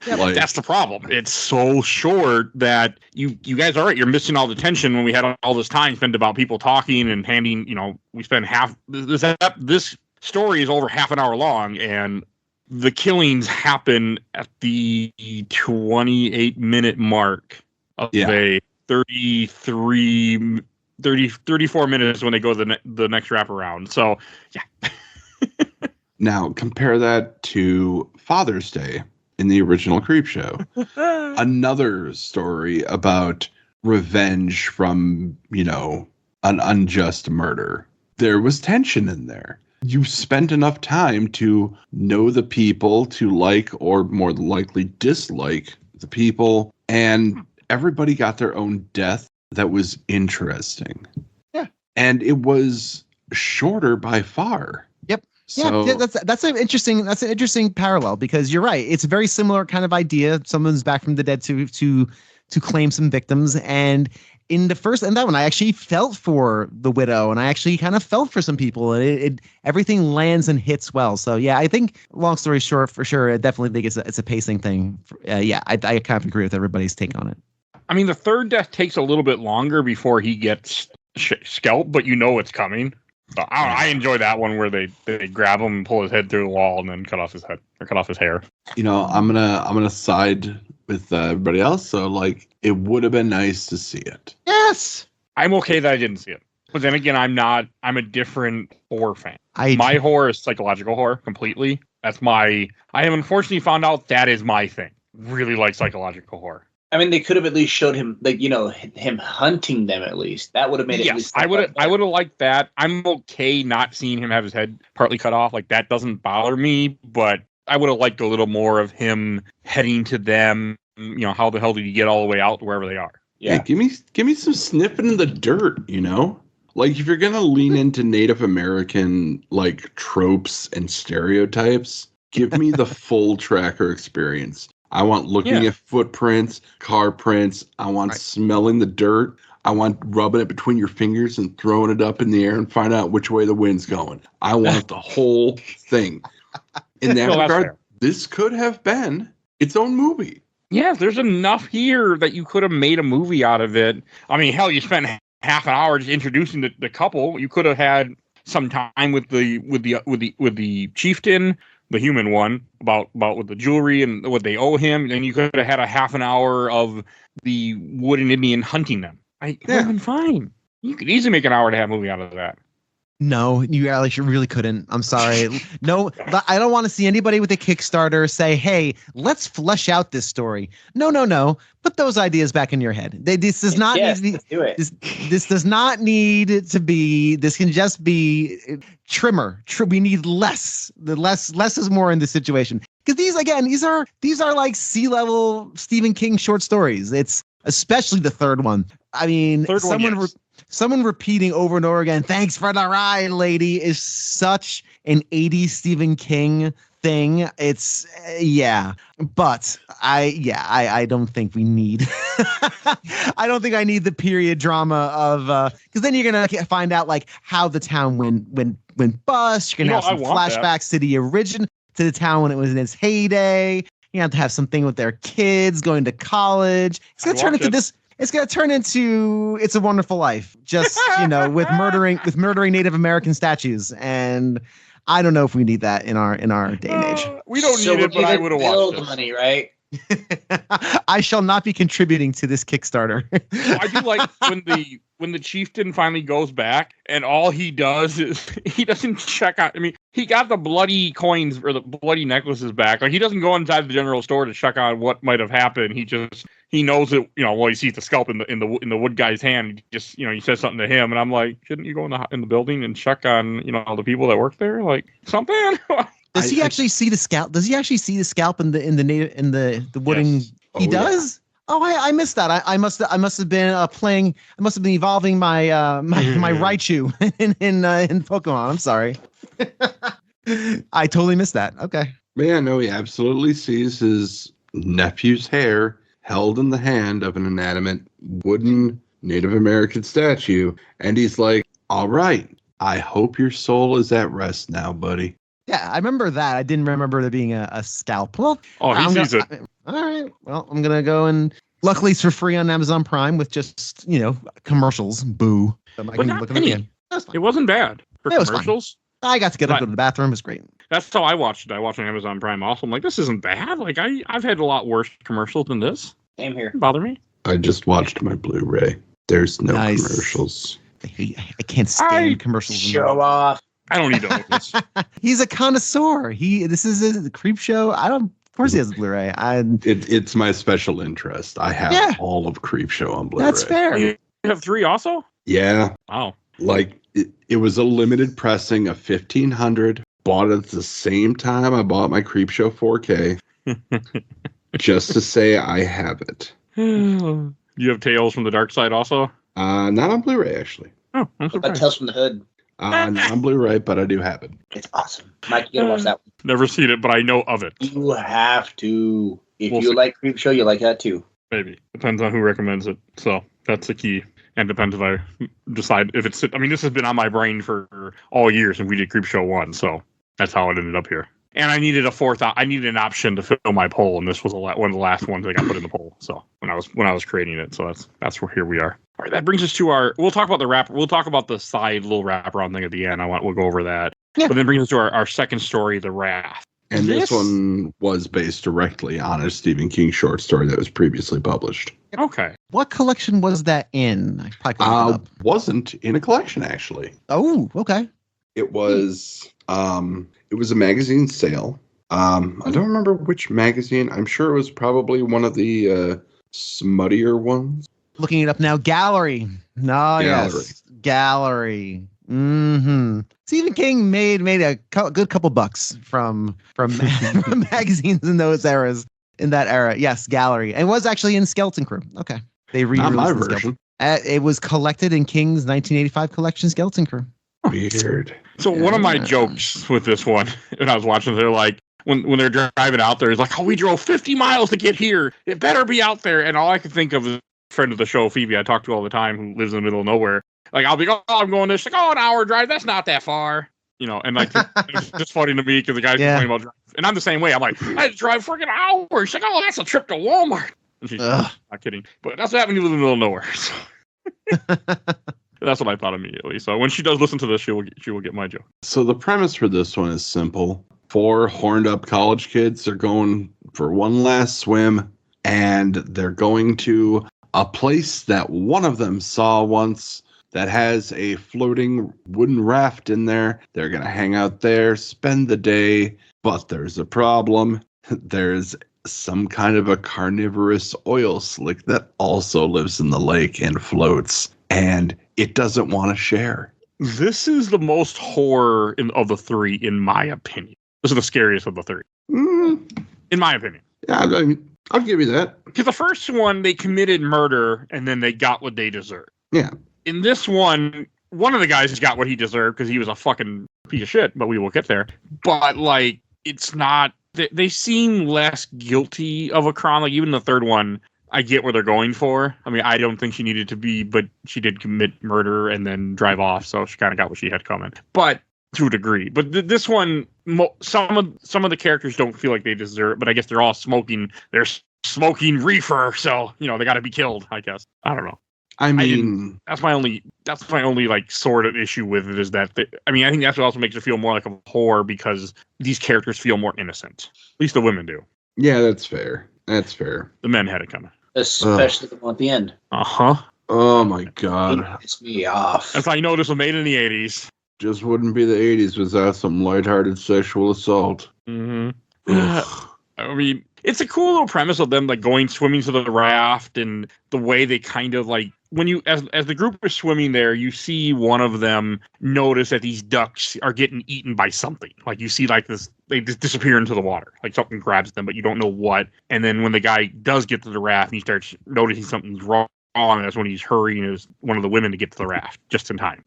[SPEAKER 3] Like,
[SPEAKER 2] That's the problem. It's so short that you guys are right. You're missing all the tension when we had all this time spent about people talking and handing. We spent this story is over half an hour long, and the killings happen at the 28-minute mark of a 34 minutes when they go the next wraparound. So, yeah.
[SPEAKER 3] Now, compare that to Father's Day in the original CreepShow. Another story about revenge from, an unjust murder. There was tension in there. You spent enough time to know the people, to like or more likely dislike the people, and everybody got their own death that was interesting.
[SPEAKER 4] Yeah.
[SPEAKER 3] And it was shorter by far.
[SPEAKER 4] Yep.
[SPEAKER 3] So,
[SPEAKER 4] yeah, that's an interesting parallel, because you're right. It's a very similar kind of idea. Someone's back from the dead to claim some victims, and in the first and that one, I actually felt for the widow, and I actually kind of felt for some people. It everything lands and hits well. So yeah, I think long story short, for sure, I definitely think it's a pacing thing. I kind of agree with everybody's take on it.
[SPEAKER 2] I mean, the third death takes a little bit longer before he gets scalped, but it's coming. So I enjoy that one where they grab him and pull his head through the wall and then cut off his head or cut off his hair.
[SPEAKER 3] I'm gonna side with everybody else. So like, it would have been nice to see it.
[SPEAKER 4] Yes,
[SPEAKER 2] I'm okay that I didn't see it, but then again, I'm a different horror fan. My horror is psychological horror completely. I have unfortunately found out that is my thing. Really like psychological horror.
[SPEAKER 5] I mean, they could have at least showed him, him hunting them at least. That would have made it.
[SPEAKER 2] Yes, I would have liked that. I'm okay not seeing him have his head partly cut off. Like, that doesn't bother me, but I would have liked a little more of him heading to them. How the hell did he get all the way out to wherever they are?
[SPEAKER 3] Yeah, give me some sniffing in the dirt, Like, if you're going to lean into Native American, like, tropes and stereotypes, give me the full tracker experience. I want looking at footprints, car prints. I want smelling the dirt. I want rubbing it between your fingers and throwing it up in the air and find out which way the wind's going. I want the whole thing. In that regard, this could have been its own movie.
[SPEAKER 2] Yeah, there's enough here that you could have made a movie out of it. I mean, hell, you spent half an hour just introducing the couple. You could have had some time with the chieftain, the human one, about with the jewelry and what they owe him. And you could have had a half an hour of the wooden Indian hunting them. It would have been fine. You could easily make an hour and a half movie out of that.
[SPEAKER 4] No, you really couldn't. I'm sorry. No, I don't want to see anybody with a Kickstarter say, "Hey, let's flesh out this story." No. Put those ideas back in your head. This does not need to be.
[SPEAKER 5] Do it.
[SPEAKER 4] This does not need to be. This can just be trimmer. We need less. The less is more in this situation. Because these are like sea-level Stephen King short stories. It's especially the third one. I mean, someone repeating over and over again, "Thanks for the ride, lady," is such an 80s Stephen King thing. It's but I don't think we need I don't think I need the period drama of because then you're gonna find out like how the town went bust. You're gonna have some flashbacks to the town when it was in its heyday. You have to have something with their kids going to college. It's gonna turn into this. It's going to turn into It's a Wonderful Life, just, with murdering Native American statues. And I don't know if we need that in our day and age.
[SPEAKER 2] We don't need it, but I would have watched it.
[SPEAKER 5] Money, right?
[SPEAKER 4] I shall not be contributing to this Kickstarter.
[SPEAKER 2] I do like when the chieftain finally goes back and all he does is he doesn't check out. I mean, he got the bloody coins or the bloody necklaces back. Like, he doesn't go inside the general store to check on what might have happened. He knows that, he sees the scalp in the wood guy's hand. He says something to him, and I'm like, shouldn't you go in the building and check on, the people that work there? Like, something.
[SPEAKER 4] Does he actually see the scalp? Does he actually see the scalp in the wooden?
[SPEAKER 2] Yes.
[SPEAKER 4] He does. Yeah. Oh, I missed that. I must have been playing. I must have been evolving my my Raichu in Pokemon. I'm sorry. I totally missed that. Okay.
[SPEAKER 3] But yeah, no, he absolutely sees his nephew's hair held in the hand of an inanimate wooden Native American statue. And he's like, all right, I hope your soul is at rest now, buddy.
[SPEAKER 4] Yeah, I remember that. I didn't remember there being a scalp. Well,
[SPEAKER 2] Oh, he sees it.
[SPEAKER 4] All right. Well, I'm going to go and luckily it's for free on Amazon Prime with just, commercials. Boo. So I
[SPEAKER 2] But
[SPEAKER 4] can
[SPEAKER 2] not
[SPEAKER 4] look at it
[SPEAKER 2] many.
[SPEAKER 4] again. That's fine.
[SPEAKER 2] It wasn't bad for
[SPEAKER 4] It was fine.
[SPEAKER 2] commercials.
[SPEAKER 4] I got to get up,
[SPEAKER 2] But-
[SPEAKER 4] go to the bathroom. It was great.
[SPEAKER 2] That's how I watched it. I watched it on Amazon Prime also. I'm like, this isn't bad. Like, I've had a lot worse commercials than this.
[SPEAKER 5] Same here.
[SPEAKER 2] Didn't bother me.
[SPEAKER 3] I just watched my Blu-ray. There's no
[SPEAKER 4] Nice.
[SPEAKER 3] commercials.
[SPEAKER 4] I can't stand commercials.
[SPEAKER 5] Show off.
[SPEAKER 2] I don't need to own this.
[SPEAKER 4] He's a connoisseur. This is a creep show. Of course he has a Blu-ray.
[SPEAKER 3] It's my special interest. I have all of CreepShow on Blu-ray.
[SPEAKER 4] That's fair.
[SPEAKER 2] You have 3 also?
[SPEAKER 3] Yeah.
[SPEAKER 2] Wow.
[SPEAKER 3] Like, it was a limited pressing of 1,500. Bought it at the same time I bought my CreepShow 4K. Just to say I have it.
[SPEAKER 2] You have Tales from the Dark Side also?
[SPEAKER 3] Not on Blu-ray, actually.
[SPEAKER 2] Oh, I'm
[SPEAKER 5] What about
[SPEAKER 2] surprised.
[SPEAKER 5] Tales from the Hood?
[SPEAKER 3] Not on Blu-ray, but I do have it.
[SPEAKER 5] It's awesome. Mike, you gotta watch that one.
[SPEAKER 2] Never seen it, but I know of it.
[SPEAKER 5] You have to. If
[SPEAKER 2] We'll
[SPEAKER 5] you
[SPEAKER 2] see.
[SPEAKER 5] like Creepshow, you like that too.
[SPEAKER 2] Maybe. Depends on who recommends it. So that's the key. And depends if I decide if it's... I mean, this has been on my brain for all years, and we did CreepShow 1, so that's how it ended up here. And I needed I needed an option to fill my poll, and this was one of the last ones that got put in the poll. So when I was creating it, so that's where here we are. All right, that brings us to we'll talk about the wrap. We'll talk about the side little wraparound thing at the end. We'll go over that.
[SPEAKER 4] Yeah.
[SPEAKER 2] But then brings us to our second story, The Wrath.
[SPEAKER 3] And this one was based directly on a Stephen King short story that was previously published.
[SPEAKER 2] Okay.
[SPEAKER 4] What collection was that in? I probably could look it up.
[SPEAKER 3] Wasn't in a collection, actually.
[SPEAKER 4] Oh, okay.
[SPEAKER 3] It was a magazine sale. I don't remember which magazine. I'm sure it was probably one of the smuttier ones.
[SPEAKER 4] Looking it up now. Gallery. No, yes. Gallery. Mm-hmm. Stephen King made a good couple bucks from from magazines in those eras. In that era, yes, Gallery. It was actually in Skeleton Crew. Okay, they re-released
[SPEAKER 3] Not my
[SPEAKER 4] the
[SPEAKER 3] version.
[SPEAKER 4] It was collected in King's 1985 collection, Skeleton Crew.
[SPEAKER 3] Weird.
[SPEAKER 2] So one of my jokes with this one, when I was watching, they're like, when they're driving out there, it's like, oh, we drove 50 miles to get here. It better be out there. And all I could think of is a friend of the show, Phoebe, I talk to all the time, who lives in the middle of nowhere. Like, I'll be, oh, I'm going this. Like, oh, an hour drive. That's not that far. And like, it's just funny to me because the guy's complaining about driving. And I'm the same way. I'm like, I had to drive freaking hours. She's like, oh, that's a trip to Walmart. And she's not kidding. But that's what happens when you live in the middle of nowhere. So. That's what I thought immediately. So when she does listen to this, she will get my joke.
[SPEAKER 3] So the premise for this one is simple. 4 horned up college kids are going for one last swim, and they're going to a place that one of them saw once that has a floating wooden raft in there. They're going to hang out there, spend the day, but there's a problem. There's some kind of a carnivorous oil slick that also lives in the lake and floats, and it doesn't want to share.
[SPEAKER 2] This is the most horror of the 3, in my opinion. This is the scariest of the 3, in my opinion.
[SPEAKER 3] Yeah, I'll give you that.
[SPEAKER 2] Because the first one, they committed murder, and then they got what they deserved.
[SPEAKER 3] Yeah.
[SPEAKER 2] In this one of the guys got what he deserved because he was a fucking piece of shit, but we will get there. But, like, it's not... They seem less guilty of a crime. Like, even the third one, I get where they're going for. I mean, I don't think she needed to be, but she did commit murder and then drive off, so she kind of got what she had coming. But to a degree. But this one, some of the characters don't feel like they deserve, but I guess they're all smoking. They're smoking reefer, so they got to be killed. I guess I don't know.
[SPEAKER 3] I mean,
[SPEAKER 2] that's my only like sort of issue with it is that I think that's what also makes it feel more like a horror because these characters feel more innocent. At least the women do.
[SPEAKER 3] yeah, that's fair. That's fair.
[SPEAKER 2] The men had it coming.
[SPEAKER 5] Especially the one at the end.
[SPEAKER 3] Oh my god.
[SPEAKER 5] It pissed me off.
[SPEAKER 2] That's how you know this was made in the 80s.
[SPEAKER 3] Just wouldn't be the 80s without some lighthearted sexual assault.
[SPEAKER 2] Mm-hmm. I mean, it's a cool little premise of them like going swimming to the raft and the way they kind of like when you as the group is swimming there, you see one of them notice that these ducks are getting eaten by something. Like you see like this, they just disappear into the water. Like something grabs them, but you don't know what. And then when the guy does get to the raft, and he starts noticing something's wrong. That's when he's hurrying as one of the women to get to the raft just in time.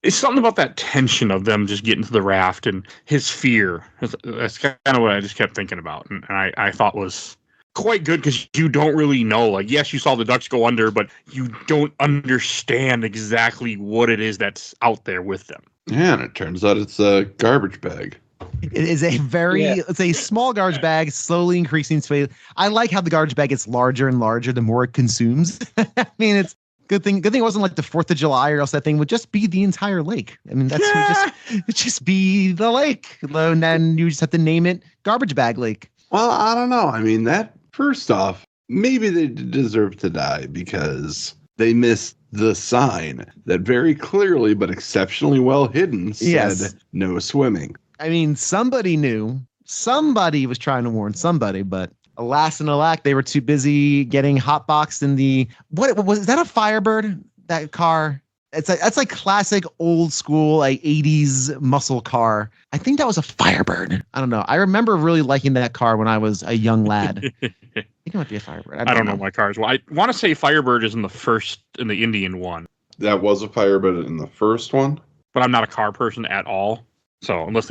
[SPEAKER 2] it's something about that tension of them just getting to the raft and his fear. That's kind of what I just kept thinking about, and I thought was quite good because you don't really know. Like, yes, you saw the ducks go under, but you don't understand exactly what it is that's out there with them.
[SPEAKER 3] Yeah, and it turns out it's a garbage bag.
[SPEAKER 4] It is a it's a small garbage bag, slowly increasing space. I like how the garbage bag gets larger and larger the more it consumes. I mean, it's good thing it wasn't like the 4th of July, or else that thing would just be the entire lake. I mean, it'd just be the lake. And then you just have to name it Garbage Bag Lake.
[SPEAKER 3] Well, I don't know. I mean, first off, maybe they deserve to die because they missed the sign that very clearly but exceptionally well hidden said no swimming.
[SPEAKER 4] I mean, somebody knew. Somebody was trying to warn somebody, but alas and alack, they were too busy getting hotboxed in the is that a Firebird? That car? That's like classic old school like 80s muscle car. I think that was a Firebird. I don't know. I remember really liking that car when I was a young lad. I think it might be a Firebird.
[SPEAKER 2] I don't know my cars. Well, I want to say Firebird is in the Indian one.
[SPEAKER 3] That was a Firebird in the first one,
[SPEAKER 2] but I'm not a car person at all. So unless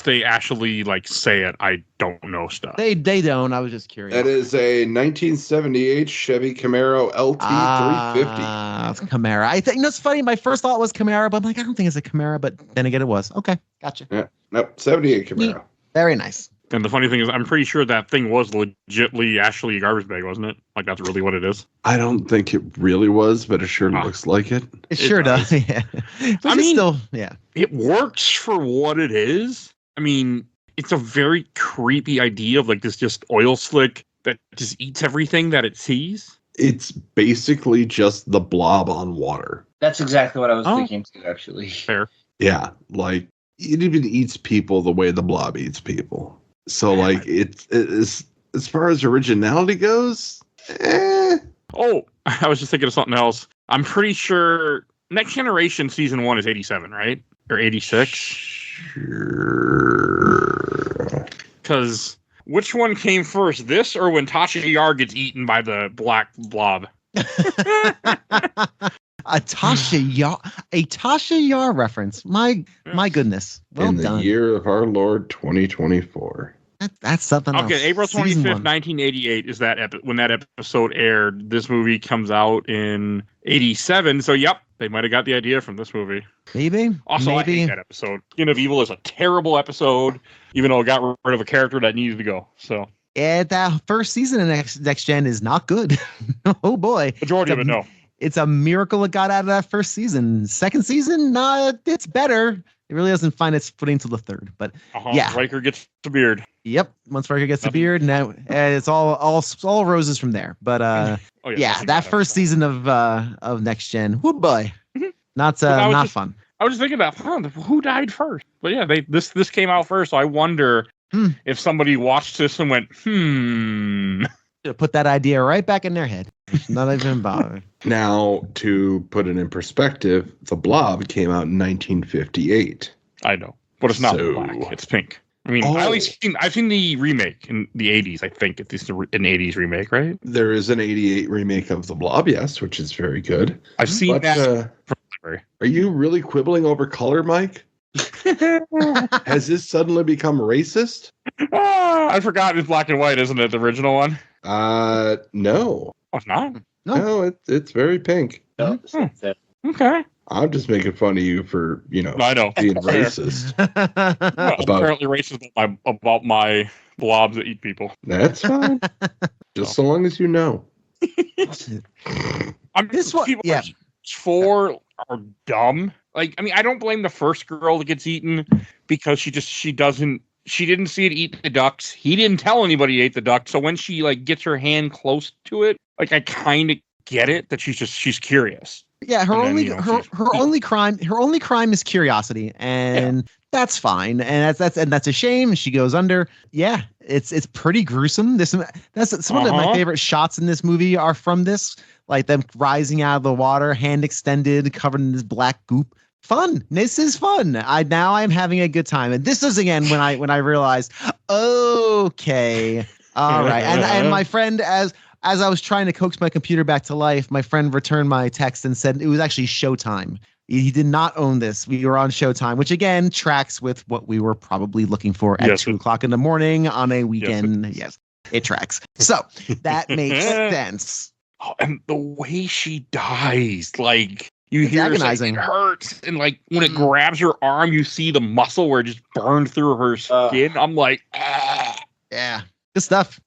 [SPEAKER 2] they actually like say it, I don't know stuff.
[SPEAKER 4] They don't. I was just curious.
[SPEAKER 3] That is a 1978 Chevy Camaro LT 350.
[SPEAKER 4] It's Camaro. I think it's funny. My first thought was Camaro, but I'm like, I don't think it's a Camaro. But then again, it was. Okay, gotcha.
[SPEAKER 3] Yeah, nope, 78 Camaro.
[SPEAKER 4] Neat. Very nice.
[SPEAKER 2] And the funny thing is, I'm pretty sure that thing was legitly actually a garbage bag, wasn't it? Like, that's really what it is.
[SPEAKER 3] I don't think it really was, but it sure looks like it.
[SPEAKER 4] It sure does. Yeah.
[SPEAKER 2] I mean,
[SPEAKER 4] still, yeah.
[SPEAKER 2] It works for what it is. I mean, it's a very creepy idea of like this just oil slick that just eats everything that it sees.
[SPEAKER 3] It's basically just the blob on water.
[SPEAKER 5] That's exactly what I was thinking too, actually.
[SPEAKER 2] Fair.
[SPEAKER 3] Yeah, like it even eats people the way the blob eats people. So, like, it's as far as originality goes,
[SPEAKER 2] Oh, I was just thinking of something else. I'm pretty sure Next Generation Season 1 is 87, right? Or 86?
[SPEAKER 3] Sure.
[SPEAKER 2] Because which one came first, this or when Tasha Yar gets eaten by the black blob?
[SPEAKER 4] A Tasha Yar reference. My goodness. Well
[SPEAKER 3] in
[SPEAKER 4] done.
[SPEAKER 3] The year of our Lord 2024.
[SPEAKER 4] That's something else.
[SPEAKER 2] Okay, April 25th, 1988 is that when that episode aired. This movie comes out in 87. So, yep, they might have got the idea from this movie.
[SPEAKER 4] Maybe.
[SPEAKER 2] Also, I hate that episode. Skin of Evil is a terrible episode, even though it got rid of a character that needed to go. So.
[SPEAKER 4] Yeah, that first season of Next Gen is not good. Oh, boy.
[SPEAKER 2] Majority of it, no.
[SPEAKER 4] It's a miracle it got out of that first season. Second season, it's better. It really doesn't find its footing till the third. But yeah.
[SPEAKER 2] Riker gets the beard.
[SPEAKER 4] Yep. Once Riker gets the beard, now it's all roses from there. But that first season of Next Gen, whoo boy. Not fun.
[SPEAKER 2] I was just thinking about who died first. But yeah, this came out first, so I wonder if somebody watched this and went,
[SPEAKER 4] put that idea right back in their head. Not even bothered.
[SPEAKER 3] Now, to put it in perspective, The Blob came out in 1958.
[SPEAKER 2] I know, but it's not black; it's pink. I mean, I've seen the remake in the 80s. I think it's an 80s remake, right?
[SPEAKER 3] There is an 88 remake of The Blob, yes, which is very good.
[SPEAKER 2] I've seen that.
[SPEAKER 3] Are you really quibbling over color, Mike? Has this suddenly become racist?
[SPEAKER 2] I forgot it's black and white, isn't it? The original one?
[SPEAKER 3] No.
[SPEAKER 2] Oh, it's not?
[SPEAKER 3] No, it's very pink.
[SPEAKER 5] No,
[SPEAKER 2] okay.
[SPEAKER 3] I'm just making fun of you for,
[SPEAKER 2] I know.
[SPEAKER 3] being racist.
[SPEAKER 2] Apparently racist about my blobs that eat people.
[SPEAKER 3] That's fine. Just so long as you know.
[SPEAKER 2] Four are dumb. Like, I mean, I don't blame the first girl that gets eaten because she didn't see it eat the ducks. He didn't tell anybody he ate the ducks. So when she like gets her hand close to it, like I kind of get it that she's curious.
[SPEAKER 4] Yeah, her only crime is curiosity, and that's fine, and that's a shame. She goes under. Yeah, it's pretty gruesome. That's some of my favorite shots in this movie are from this, like them rising out of the water, hand extended, covered in this black goop. Fun. This is fun. I'm having a good time, and this is again when I realized, okay, all right, and my friend as I was trying to coax my computer back to life, my friend returned my text and said it was actually showtime. He did not own this. We were on Showtime, which again tracks with what we were probably looking for at 2:00 in the morning on a weekend. Yes, it tracks. So that makes sense.
[SPEAKER 2] Oh, and the way she dies, like you
[SPEAKER 4] It's
[SPEAKER 2] hear
[SPEAKER 4] agonizing.
[SPEAKER 2] it hurts, and like when it grabs her arm, you see the muscle where it just burned through her skin. I'm like, ah.
[SPEAKER 4] Yeah, good stuff.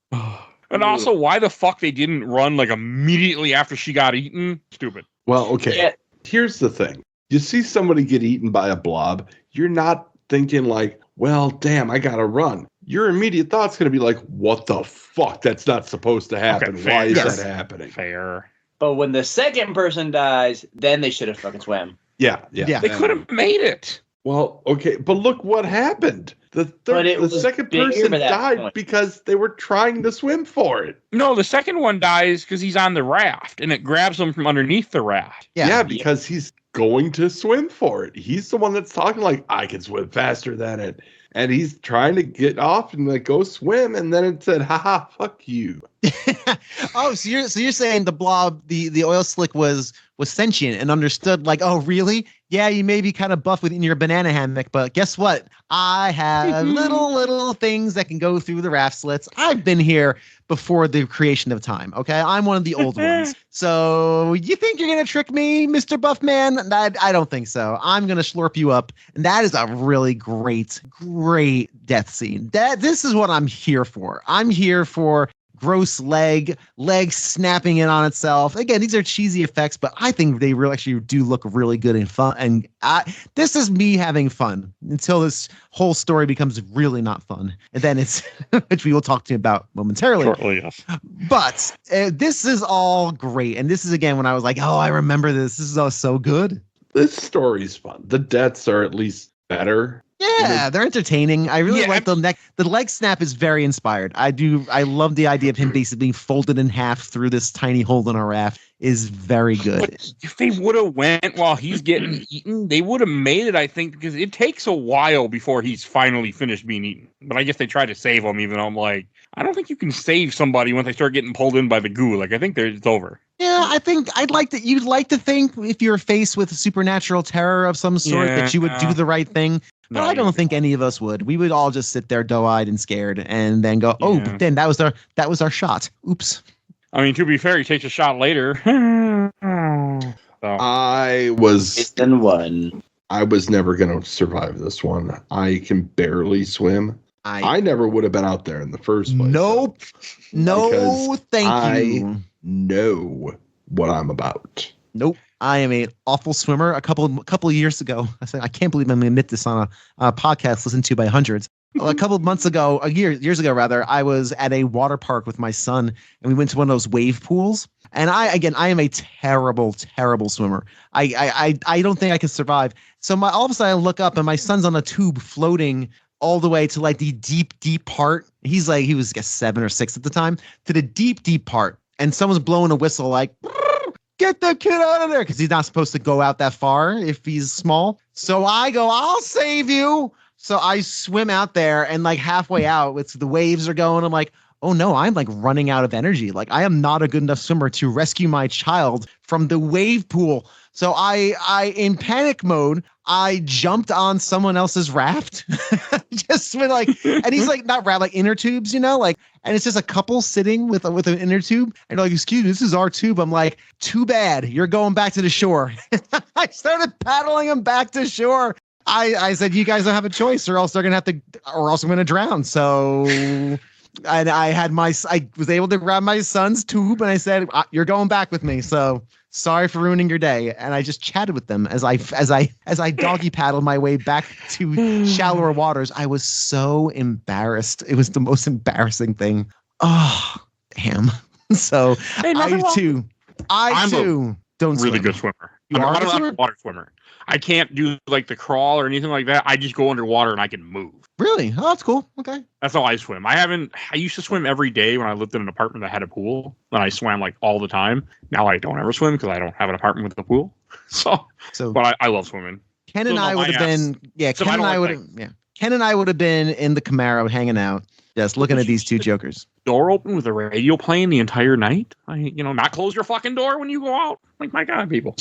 [SPEAKER 2] And also, why the fuck they didn't run like immediately after she got eaten? Stupid.
[SPEAKER 3] Well, okay.
[SPEAKER 5] Yeah.
[SPEAKER 3] Here's the thing. You see somebody get eaten by a blob, you're not thinking like, well, damn, I gotta run. Your immediate thought's gonna be like, what the fuck? That's not supposed to happen.
[SPEAKER 2] Okay,
[SPEAKER 3] Why is
[SPEAKER 4] yes.
[SPEAKER 3] that happening?
[SPEAKER 2] Fair.
[SPEAKER 5] But when the second person dies, then they should have fucking swam.
[SPEAKER 3] Yeah.
[SPEAKER 2] They could have made it.
[SPEAKER 3] Well, okay, but look what happened. The second
[SPEAKER 5] bigger
[SPEAKER 3] person
[SPEAKER 5] by that
[SPEAKER 3] died
[SPEAKER 5] point.
[SPEAKER 3] because they were trying to swim for it.
[SPEAKER 2] No, the second one dies because he's on the raft, and it grabs him from underneath the raft.
[SPEAKER 3] Yeah, because he's going to swim for it. He's the one that's talking like, I can swim faster than it. And he's trying to get off and like go swim, and then it said, haha, fuck you.
[SPEAKER 4] Oh, so you're saying the blob, the oil slick was sentient and understood, like, oh, really? Yeah, you may be kind of buff within your banana hammock, but guess what? I have little things that can go through the raft slits. I've been here before the creation of time. Okay, I'm one of the old ones. So you think you're gonna trick me, Mr. Buff Man? I don't think so. I'm gonna slurp you up, and that is a really great death scene. This is what I'm here for. I'm here for gross leg snapping in on itself. Again, these are cheesy effects, but I think they really actually do look really good and fun. And this is me having fun until this whole story becomes really not fun. And then it's, which we will talk to you about momentarily.
[SPEAKER 2] Shortly, yes.
[SPEAKER 4] But this is all great. And this is, again, when I was like, oh, I remember this. This is all so good.
[SPEAKER 3] This story's fun. The deaths are at least better.
[SPEAKER 4] Yeah, they're entertaining. I really like the neck. The leg snap is very inspired. I love the idea of him basically being folded in half through this tiny hole in a raft is very good.
[SPEAKER 2] But if they would have went while he's getting eaten, they would have made it, I think, because it takes a while before he's finally finished being eaten. But I guess they tried to save him, even though I'm like, I don't think you can save somebody once they start getting pulled in by the goo. Like, I think it's over.
[SPEAKER 4] Yeah, I think you'd like to think if you're faced with a supernatural terror of some sort that you would do the right thing. But I don't think any of us would. We would all just sit there doe-eyed and scared and then go, oh, but then that was our shot. Oops.
[SPEAKER 2] I mean, to be fair, he takes a shot later. So.
[SPEAKER 3] I was never going to survive this one. I can barely swim. I never would have been out there in the first place.
[SPEAKER 4] Nope. No, thank you.
[SPEAKER 3] I know what I'm about.
[SPEAKER 4] Nope. I am an awful swimmer. A couple of years ago, I said, I can't believe I'm going to admit this on a podcast listened to by hundreds. A couple of months ago, years ago rather, I was at a water park with my son, and we went to one of those wave pools. And I am a terrible swimmer. I don't think I can survive. So all of a sudden I look up, and my son's on a tube floating all the way to like the deep part. He was I guess 7 or 6 at the time, to the deep part. And someone's blowing a whistle like, get the kid out of there, because he's not supposed to go out that far if he's small. So I go, I'll save you. So I swim out there, and like halfway out, the waves are going. I'm like, oh no, I'm like running out of energy. Like I am not a good enough swimmer to rescue my child from the wave pool. So I in panic mode, I jumped on someone else's raft. Just with like, and he's like, not raft, like inner tubes, like, and it's just a couple sitting with an inner tube, and like, excuse me, this is our tube. I'm like, too bad, you're going back to the shore. I started paddling him back to shore. I said, you guys don't have a choice, or else I'm gonna drown. So, and I was able to grab my son's tube, and I said, you're going back with me. So sorry for ruining your day. And I just chatted with them as I doggy paddled my way back to shallower waters. I was so embarrassed. It was the most embarrassing thing. Oh, damn. So I too don't swim.
[SPEAKER 2] Really good swimmer. I'm not a water swimmer. I can't do like the crawl or anything like that. I just go underwater and I can move.
[SPEAKER 4] Really? Oh, that's cool. Okay.
[SPEAKER 2] That's how I swim. I used to swim every day when I lived in an apartment that had a pool, and I swam like all the time. Now I don't ever swim because I don't have an apartment with a pool. But I love swimming.
[SPEAKER 4] Ken and I would have been, Ken and I would have been in the Camaro hanging out, just looking at these two jokers.
[SPEAKER 2] Door open with a radio playing the entire night. Not close your fucking door when you go out. Like, my God, people.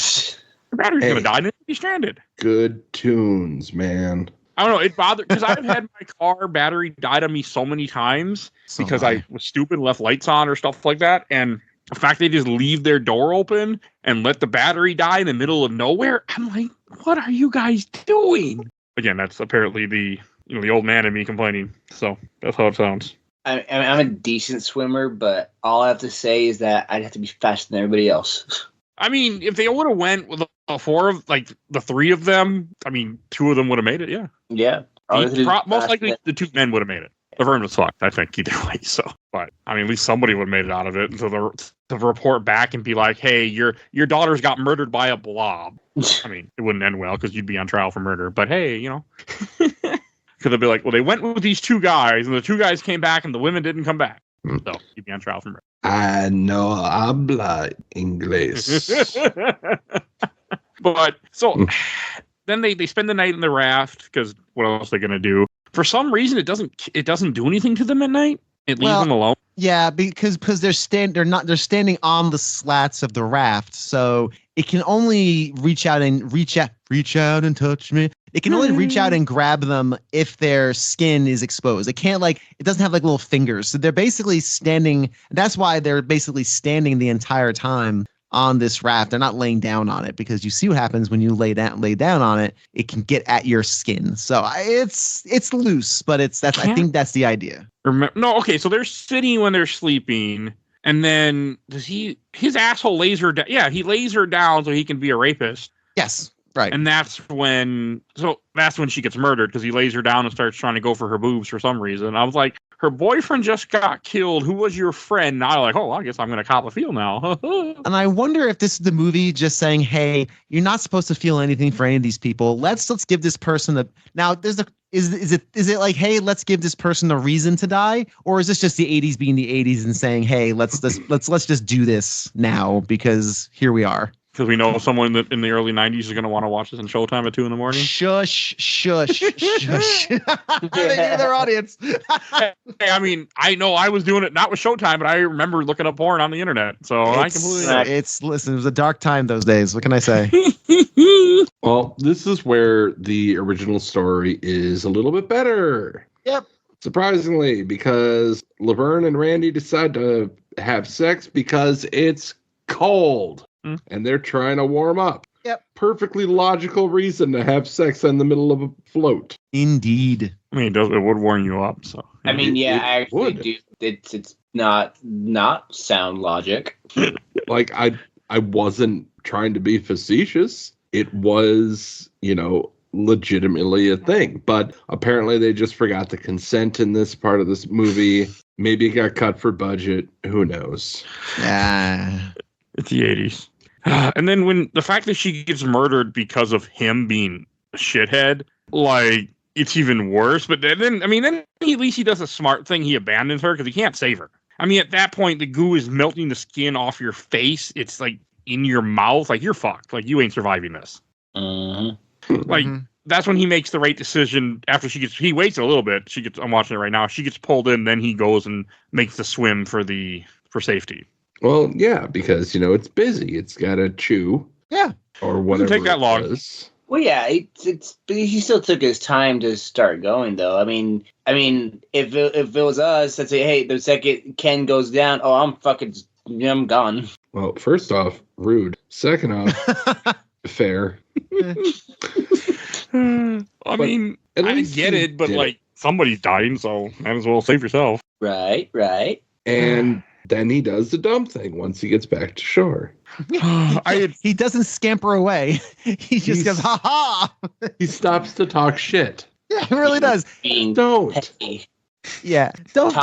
[SPEAKER 2] Your battery's gonna die. He's stranded.
[SPEAKER 3] Good tunes, man.
[SPEAKER 2] I don't know. It bothered because I've had my car battery died on me so many times
[SPEAKER 4] So
[SPEAKER 2] because
[SPEAKER 4] am
[SPEAKER 2] I was stupid and left lights on or stuff like that. And the fact they just leave their door open and let the battery die in the middle of nowhere, I'm like, what are you guys doing? Again, that's apparently the old man in me complaining. So that's how it sounds.
[SPEAKER 5] I'm a decent swimmer, but all I have to say is that I'd have to be faster than everybody else.
[SPEAKER 2] I mean, if they would have went with the three of them, I mean, two of them would have made it. Yeah.
[SPEAKER 5] Yeah.
[SPEAKER 2] Most likely the two men would have made it. Laverne was fucked, I think, either way. So, but I mean, at least somebody would have made it out of it. So to report back and be like, "Hey, your daughter's got murdered by a blob." I mean, it wouldn't end well because you'd be on trial for murder. But hey, because they'd be like, "Well, they went with these two guys, and the two guys came back, and the women didn't come back." So you'd be on trial for murder.
[SPEAKER 3] I know habla inglés.
[SPEAKER 2] But so then they spend the night in the raft because what else are they gonna do? For some reason, it doesn't do anything to them at night. It leaves them alone.
[SPEAKER 4] Yeah, because they're standing on the slats of the raft, so it can only reach out and touch me. It can only reach out and grab them if their skin is exposed. It doesn't have like little fingers. So they're basically standing. That's why they're basically standing the entire time on this raft. They're not laying down on it because you see what happens when you lay down on it. It can get at your skin. So it's loose, but I think that's the idea.
[SPEAKER 2] So they're sitting when they're sleeping, and then his asshole lays her down. Yeah, he lays her down so he can be a rapist.
[SPEAKER 4] Yes. Right.
[SPEAKER 2] And that's when she gets murdered because he lays her down and starts trying to go for her boobs for some reason. I was like, her boyfriend just got killed. Who was your friend? Now I'm like, oh, I guess I'm going to cop a feel now.
[SPEAKER 4] And I wonder if this is the movie just saying, hey, you're not supposed to feel anything for any of these people. Let's give this person is it like, hey, let's give this person a reason to die? Or is this just the 80s being the 80s and saying, hey, let's just do this now because here we are.
[SPEAKER 2] Because we know someone that in the early 90s is going to want to watch this on Showtime at 2 a.m.
[SPEAKER 4] Shush. They knew their audience.
[SPEAKER 2] Hey, I mean, I know I was doing it not with Showtime, but I remember looking up porn on the internet. So I completely know.
[SPEAKER 4] Listen, it was a dark time those days. What can I say?
[SPEAKER 3] Well, this is where the original story is a little bit better.
[SPEAKER 4] Yep.
[SPEAKER 3] Surprisingly, because Laverne and Randy decide to have sex because it's cold. And they're trying to warm up.
[SPEAKER 4] Yep.
[SPEAKER 3] Perfectly logical reason to have sex in the middle of a float.
[SPEAKER 4] Indeed.
[SPEAKER 2] I mean, it would warm you up. So
[SPEAKER 5] I mean, I actually
[SPEAKER 3] would.
[SPEAKER 5] do. It's not sound logic.
[SPEAKER 3] Like I wasn't trying to be facetious. It was, legitimately a thing. But apparently they just forgot the consent in this part of this movie. Maybe it got cut for budget. Who knows?
[SPEAKER 4] Yeah.
[SPEAKER 2] It's the 80s. And then when the fact that she gets murdered because of him being a shithead, like, it's even worse. But then at least he does a smart thing. He abandons her because he can't save her. I mean, at that point, the goo is melting the skin off your face. It's like in your mouth. Like, you're fucked. Like, you ain't surviving this. Like, that's when he makes the right decision after he waits a little bit. I'm watching it right now. She gets pulled in. Then he goes and makes the swim for safety.
[SPEAKER 3] Well, yeah, because, it's busy. It's got to chew.
[SPEAKER 4] Yeah.
[SPEAKER 3] Or whatever.
[SPEAKER 2] Doesn't take that long.
[SPEAKER 5] Well, yeah, but he still took his time to start going, though. I mean, if it was us, I'd say, hey, the second Ken goes down, I'm gone.
[SPEAKER 3] Well, first off, rude. Second off, fair.
[SPEAKER 2] I mean, I get it, but like, somebody's dying, so might as well save yourself.
[SPEAKER 5] Right.
[SPEAKER 3] And then he does the dumb thing once he gets back to shore.
[SPEAKER 4] He doesn't scamper away. He just goes, ha ha.
[SPEAKER 3] He stops to talk shit.
[SPEAKER 4] Yeah, he really does.
[SPEAKER 3] Don't.
[SPEAKER 5] Petty.
[SPEAKER 4] Yeah. Don't.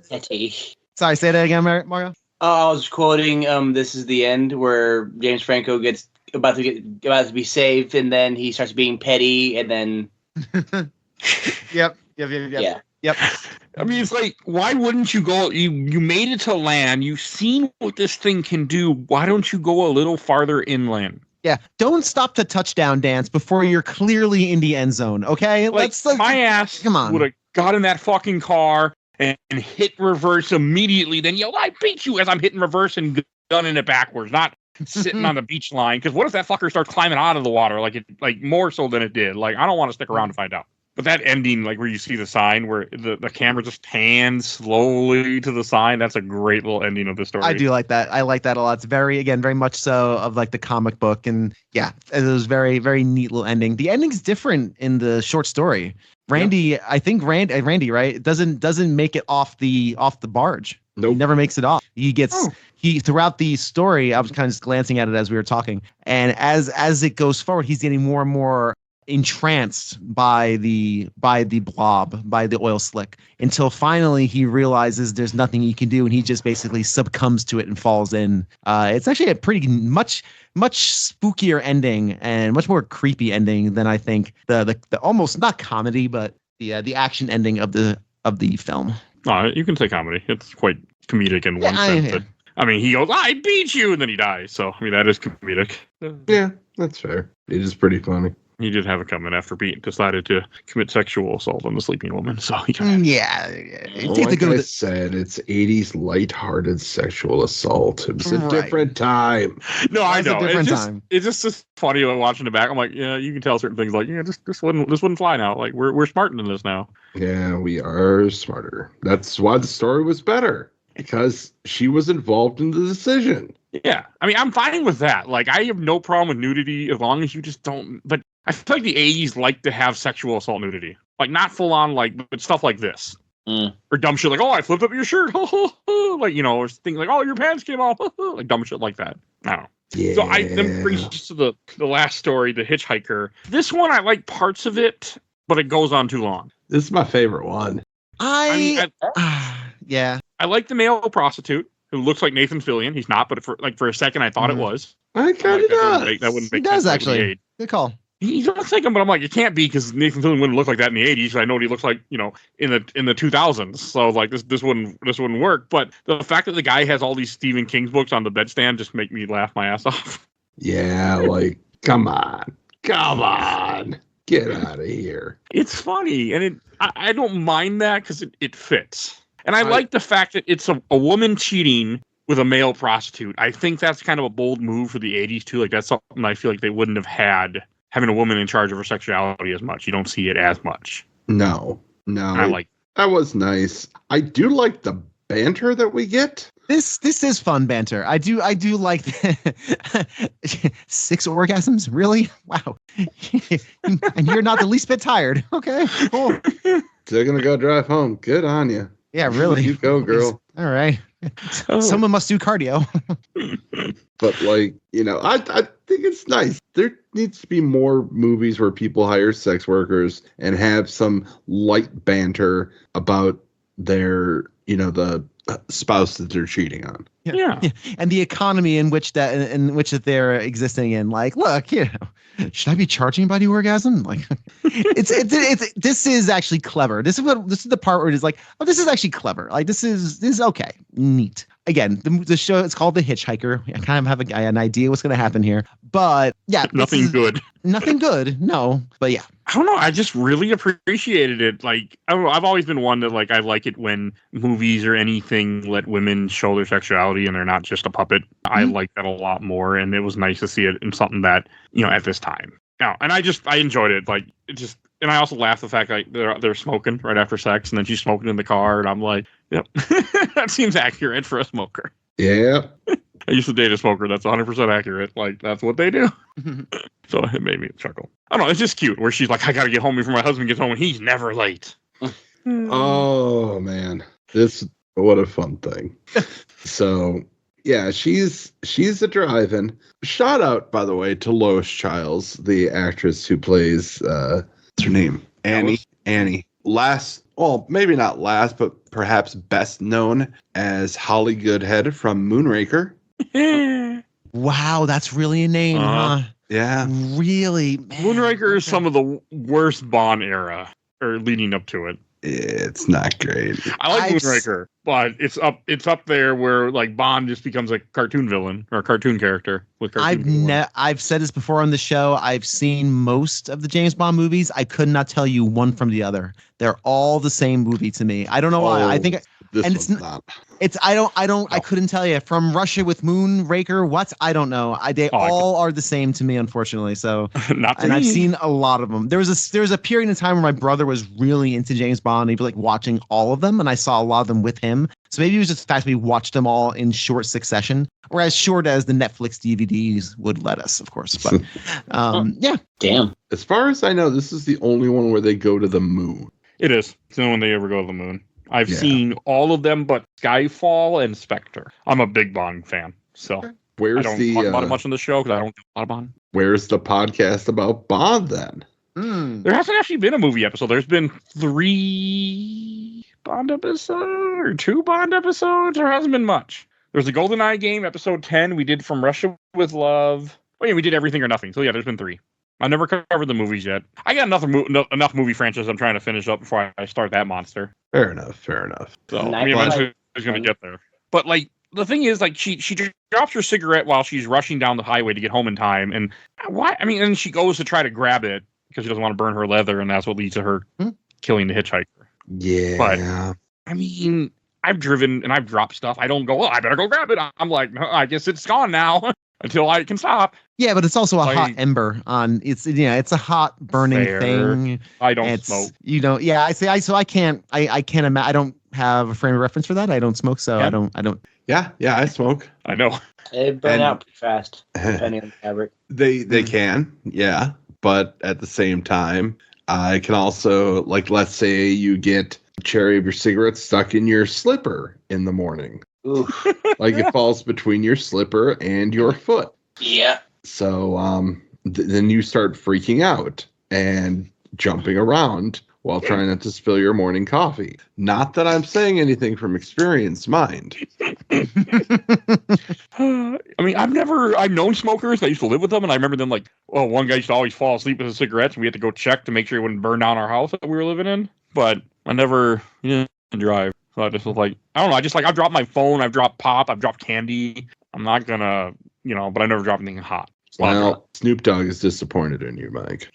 [SPEAKER 5] Petty.
[SPEAKER 4] Sorry, say that again, Mario.
[SPEAKER 5] I was quoting, This Is the End, where James Franco gets about to be saved, and then he starts being petty, and then.
[SPEAKER 4] Yep.
[SPEAKER 5] Yeah.
[SPEAKER 2] I mean, it's like, why wouldn't you go? You made it to land. You've seen what this thing can do. Why don't you go a little farther inland?
[SPEAKER 4] Yeah. Don't stop the touchdown dance before you're clearly in the end zone. Okay.
[SPEAKER 2] Like, my ass would have got in that fucking car and hit reverse immediately. Then yelled, "I beat you!" as I'm hitting reverse and gunning it backwards. Not sitting on the beach line. Because what if that fucker starts climbing out of the water, like more so than it did? Like, I don't want to stick around to find out. But that ending, like where you see the sign, where the camera just pans slowly to the sign, that's a great little ending of the story.
[SPEAKER 4] I do like that. I like that a lot. It's very much so of like the comic book, and yeah, it was very, very neat little ending. The ending's different in the short story. Randy, I think Randy, right? Doesn't make it off the barge.
[SPEAKER 3] Nope.
[SPEAKER 4] He never makes it off. He gets throughout the story. I was kind of just glancing at it as we were talking, and as it goes forward, he's getting more and more entranced by the blob, by the oil slick, until finally he realizes there's nothing he can do, and he just basically succumbs to it and falls in. It's actually a pretty much spookier ending and much more creepy ending than I think the almost not comedy, but the action ending of the film.
[SPEAKER 2] You can say comedy. It's quite comedic in one sense. I mean, he goes, "I beat you," and then he dies. So I mean, that is comedic.
[SPEAKER 3] Yeah, that's fair. It is pretty funny.
[SPEAKER 2] He did have it coming after Pete decided to commit sexual assault on the sleeping woman. So he
[SPEAKER 3] like I said, it's 80s lighthearted sexual assault. It was a different time.
[SPEAKER 2] No, I know. It's just funny watching it back. I'm like, yeah, you can tell certain things. Like, yeah, this wouldn't fly now. Like, we're smarter than this now.
[SPEAKER 3] Yeah, we are smarter. That's why the story was better, because she was involved in the decision.
[SPEAKER 2] Yeah, I mean, I'm fine with that. Like, I have no problem with nudity as long as you just don't. But I feel like the 80s like to have sexual assault nudity. Like, not full on, like, but stuff like this. Or dumb shit like, oh, I flipped up your shirt. Like, you know, or things like, oh, your pants came off. Like, dumb shit like that. I don't know. Yeah. So that brings us to the last story, the hitchhiker. This one, I like parts of it, but it goes on too long.
[SPEAKER 3] This is my favorite one.
[SPEAKER 2] I like the male prostitute who looks like Nathan Fillion. He's not, but for a second, I thought it was.
[SPEAKER 3] I kind of does.
[SPEAKER 2] That wouldn't make
[SPEAKER 4] sense. He does,
[SPEAKER 2] sense
[SPEAKER 4] actually. Good call.
[SPEAKER 2] He looks like him, but I'm like, it can't be, because Nathan Fillion wouldn't look like that in the 80s. I know what he looks like, you know, in the 2000s. So like this wouldn't work. But the fact that the guy has all these Stephen King's books on the bedstand just make me laugh my ass off.
[SPEAKER 3] Yeah, like come on, get out of here.
[SPEAKER 2] It's funny, and I don't mind that because it fits, and I like the fact that it's a woman cheating with a male prostitute. I think that's kind of a bold move for the 80s too. Like, that's something I feel like they wouldn't have had, having a woman in charge of her sexuality as much. You don't see it as much.
[SPEAKER 3] No.
[SPEAKER 2] I like
[SPEAKER 3] that. Was nice. I do like the banter that we get.
[SPEAKER 4] This is fun banter. I do like 6 orgasms. Really? Wow. And you're not the least bit tired. Okay. Cool.
[SPEAKER 3] They're gonna go drive home. Good on you.
[SPEAKER 4] Yeah, really.
[SPEAKER 3] You go, girl.
[SPEAKER 4] All right. Someone must do cardio.
[SPEAKER 3] But like, you know, I think it's nice. There needs to be more movies where people hire sex workers and have some light banter about their, you know, the spouse that they're cheating on.
[SPEAKER 2] Yeah.
[SPEAKER 4] And the economy in which that they're existing in. Like, look, you know, should I be charging by the orgasm? Like, it's this is actually clever. This is the part where it is like, oh, this is actually clever. Like, this is okay, neat. Again, the show, it's called The Hitchhiker. I kind of have an idea what's going to happen here, but yeah,
[SPEAKER 2] nothing good.
[SPEAKER 4] Nothing good. No, but yeah.
[SPEAKER 2] I don't know. I just really appreciated it. Like, I don't know. I've always been one that, like, I like it when movies or anything let women show their sexuality and they're not just a puppet. Mm-hmm. I like that a lot more, and it was nice to see it in something that, you know, at this time. Now, and I enjoyed it. Like, it just, and I also laughed the fact like they're smoking right after sex, and then she's smoking in the car, and I'm like, yep, that seems accurate for a smoker.
[SPEAKER 3] Yeah.
[SPEAKER 2] I used to date a smoker. That's 100% accurate. Like, that's what they do. So it made me chuckle. I don't know. It's just cute where she's like, I got to get home before my husband gets home, and he's never late.
[SPEAKER 3] Oh, man. What a fun thing. So, yeah, she's a drive-in. Shout out, by the way, to Lois Childs, the actress who plays, what's her name? Annie. Well, maybe not last, but perhaps best known as Holly Goodhead from Moonraker.
[SPEAKER 4] Wow, that's really a name, huh?
[SPEAKER 3] Yeah.
[SPEAKER 4] Really? Man.
[SPEAKER 2] Moonraker is some of the worst Bond era, or leading up to it.
[SPEAKER 3] It's not great.
[SPEAKER 2] I like Moonraker, but it's up there where like Bond just becomes a cartoon villain or a cartoon character with cartoon.
[SPEAKER 4] I've said this before on the show. I've seen most of the James Bond movies. I could not tell you one from the other. They're all the same movie to me. I don't know why.
[SPEAKER 3] This
[SPEAKER 4] And
[SPEAKER 3] one's
[SPEAKER 4] it's
[SPEAKER 3] not.
[SPEAKER 4] I couldn't tell you from Russia with Moonraker. What? I don't know. They all are the same to me, unfortunately. So,
[SPEAKER 2] Not to
[SPEAKER 4] and I've
[SPEAKER 2] me.
[SPEAKER 4] seen a lot of them. There was a period in time where my brother was really into James Bond. He'd be like watching all of them, and I saw a lot of them with him. So maybe it was just the fact we watched them all in short succession, or as short as the Netflix DVDs would let us, of course. But yeah.
[SPEAKER 5] Damn.
[SPEAKER 3] As far as I know, this is the only one where they go to the moon.
[SPEAKER 2] It is. It's the only one they ever go to the moon. I've
[SPEAKER 3] Yeah.
[SPEAKER 2] seen all of them but Skyfall and Spectre. I'm a big Bond fan, so I
[SPEAKER 3] Where's
[SPEAKER 2] don't
[SPEAKER 3] the
[SPEAKER 2] talk about it much on the show because I don't do a lot of Bond.
[SPEAKER 3] Where's the podcast about Bond then?
[SPEAKER 2] There hasn't actually been a movie episode. There's been 3 Bond episodes or 2 Bond episodes. There hasn't been much. There's a GoldenEye game, episode 10. We did From Russia with Love. Oh yeah, we did Everything or Nothing. So yeah, there's been 3. I never covered the movies yet. I got enough movie franchises I'm trying to finish up before I start that monster.
[SPEAKER 3] Fair enough.
[SPEAKER 2] So
[SPEAKER 5] Nice.
[SPEAKER 2] I mean, eventually is going to get there. But like the thing is, like she drops her cigarette while she's rushing down the highway to get home in time, and why? I mean, and she goes to try to grab it because she doesn't want to burn her leather, and that's what leads to her killing the hitchhiker.
[SPEAKER 3] Yeah.
[SPEAKER 2] But I mean, I've driven and I've dropped stuff. I don't go, well, I better go grab it. I'm like, no, I guess it's gone now until I can stop.
[SPEAKER 4] Yeah, but it's also a hot ember on it's it's a hot burning thing.
[SPEAKER 2] I don't smoke.
[SPEAKER 4] You don't. Yeah, I can't imagine. I don't have a frame of reference for that. I don't smoke, so I don't.
[SPEAKER 3] Yeah, I smoke.
[SPEAKER 2] I know.
[SPEAKER 5] They burn out pretty fast, depending on the fabric.
[SPEAKER 3] They can, yeah. But at the same time, I can also, like, let's say you get a cherry of your cigarette stuck in your slipper in the morning.
[SPEAKER 5] Ooh.
[SPEAKER 3] Like it falls between your slipper and your foot.
[SPEAKER 5] Yeah.
[SPEAKER 3] So then you start freaking out and jumping around while trying not to spill your morning coffee. Not that I'm saying anything from experience, mind.
[SPEAKER 2] I mean, I've known smokers. I used to live with them, and I remember them like, well, one guy used to always fall asleep with his cigarettes, and we had to go check to make sure he wouldn't burn down our house that we were living in. But I never drive. So I just was like, I don't know. I just like, I've dropped my phone, I've dropped pop, I've dropped candy. I'm not gonna, but I never drop anything hot.
[SPEAKER 3] Well, Snoop Dogg is disappointed in you, Mike.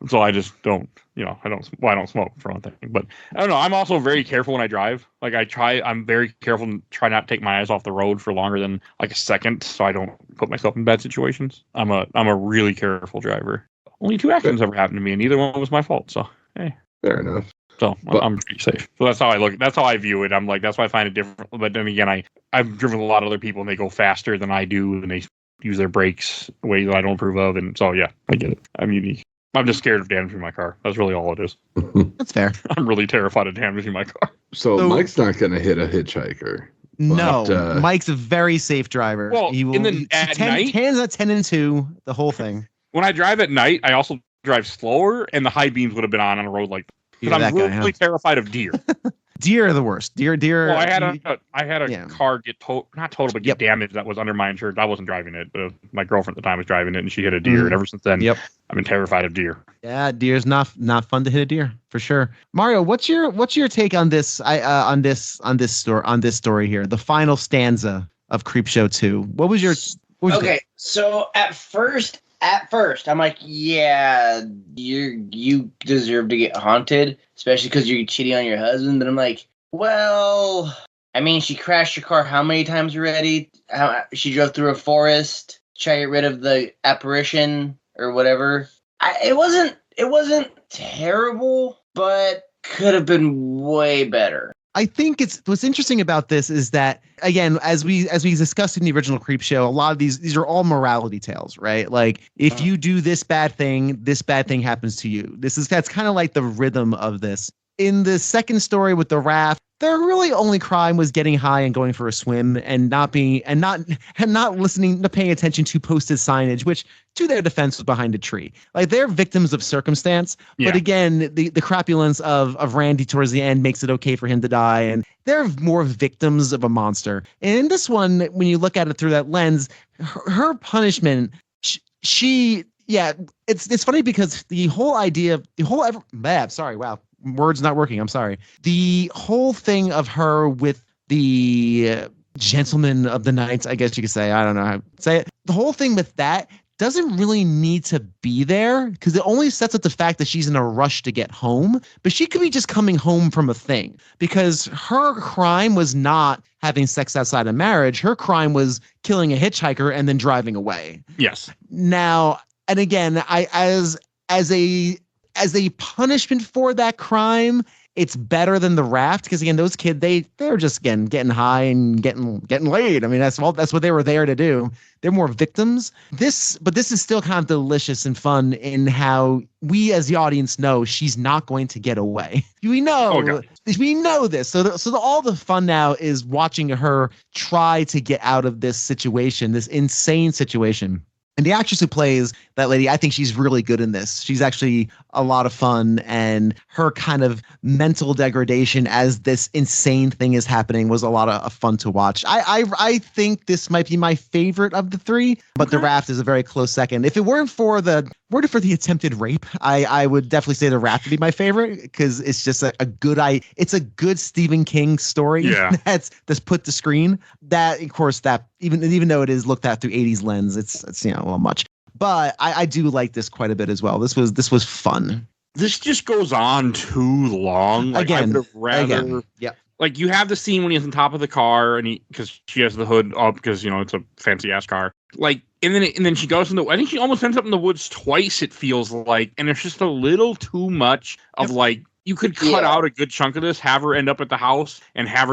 [SPEAKER 2] So I just don't, I don't smoke for one thing. But I don't know. I'm also very careful when I drive. Like I'm very careful and try not to take my eyes off the road for longer than like a second, so I don't put myself in bad situations. I'm a really careful driver. Only 2 accidents ever happened to me, and neither one was my fault. So hey.
[SPEAKER 3] Fair enough.
[SPEAKER 2] So I'm pretty safe. So that's how I look. That's how I view it. I'm like, that's why I find it different. But then again, I've driven a lot of other people and they go faster than I do, and they use their brakes in ways that I don't approve of. And so yeah, I get it. I'm unique. I'm just scared of damaging my car. That's really all it is.
[SPEAKER 4] That's fair.
[SPEAKER 2] I'm really terrified of damaging my car.
[SPEAKER 3] So Mike's not going to hit a hitchhiker.
[SPEAKER 4] No,
[SPEAKER 3] But,
[SPEAKER 4] Mike's a very safe driver.
[SPEAKER 2] Well,
[SPEAKER 4] he will,
[SPEAKER 2] at night,
[SPEAKER 4] 10 and 2, the whole thing.
[SPEAKER 2] When I drive at night, I also drive slower, and the high beams would have been on a road like that. Because I'm really terrified of deer.
[SPEAKER 4] Deer are the worst. Deer.
[SPEAKER 2] Well, I had a car get not total, but get damaged that was under my insurance. I wasn't driving it, but my girlfriend at the time was driving it, and she hit a deer. And ever since then, I've been terrified of deer.
[SPEAKER 4] Yeah, deer's not fun to hit a deer for sure. Mario, what's your take on this? On this story here, the final stanza of Creepshow 2. What was your?
[SPEAKER 5] So at first, I'm like, yeah, you deserve to get haunted, especially because you're cheating on your husband. But I'm like, well, I mean, she crashed your car how many times already? She drove through a forest, try to get rid of the apparition or whatever. It wasn't terrible, but could have been way better.
[SPEAKER 4] I think what's interesting about this is that, again, as we discussed in the original Creepshow, a lot of these are all morality tales, right? Like, if you do this bad thing happens to you. That's kind of like the rhythm of this. In the second story with the raft, their really only crime was getting high and going for a swim and not listening, not paying attention to posted signage, which, to their defense, was behind a tree. Like, they're victims of circumstance, but again, the crapulence of Randy towards the end makes it okay for him to die, and they're more victims of a monster. And in this one, when you look at it through that lens, her punishment, it's funny because the whole idea, words not working. I'm sorry. The whole thing of her with the gentleman of the night, I guess you could say, I don't know how to say it. The whole thing with that doesn't really need to be there because it only sets up the fact that she's in a rush to get home. But she could be just coming home from a thing because her crime was not having sex outside of marriage. Her crime was killing a hitchhiker and then driving away.
[SPEAKER 2] Yes.
[SPEAKER 4] Now, and again, as a punishment for that crime, it's better than the raft because again, those kids they're just getting high and getting laid. I mean, that's what they were there to do. They're more victims. But this is still kind of delicious and fun in how we as the audience know she's not going to get away. We know we know this. So all the fun now is watching her try to get out of this situation, this insane situation. And the actress who plays that lady, I think she's really good in this. She's actually a lot of fun, and her kind of mental degradation as this insane thing is happening was a lot of fun to watch. I think this might be my favorite of the three, but The Raft is a very close second. If it weren't for the attempted rape, I would definitely say The Raft would be my favorite because it's just a good Stephen King story that's put to screen. That, of course, that even though it is looked at through 80s lens, it's a little much. But I do like this quite a bit as well. This was fun.
[SPEAKER 2] This just goes on too long. Like, I would have rather.
[SPEAKER 4] Yeah.
[SPEAKER 2] Like, you have the scene when he's on top of the car and because she has the hood up because it's a fancy ass car. Like, and then she goes I think she almost ends up in the woods twice. It feels like, and it's just a little too much of like you could cut out a good chunk of this, have her end up at the house, and have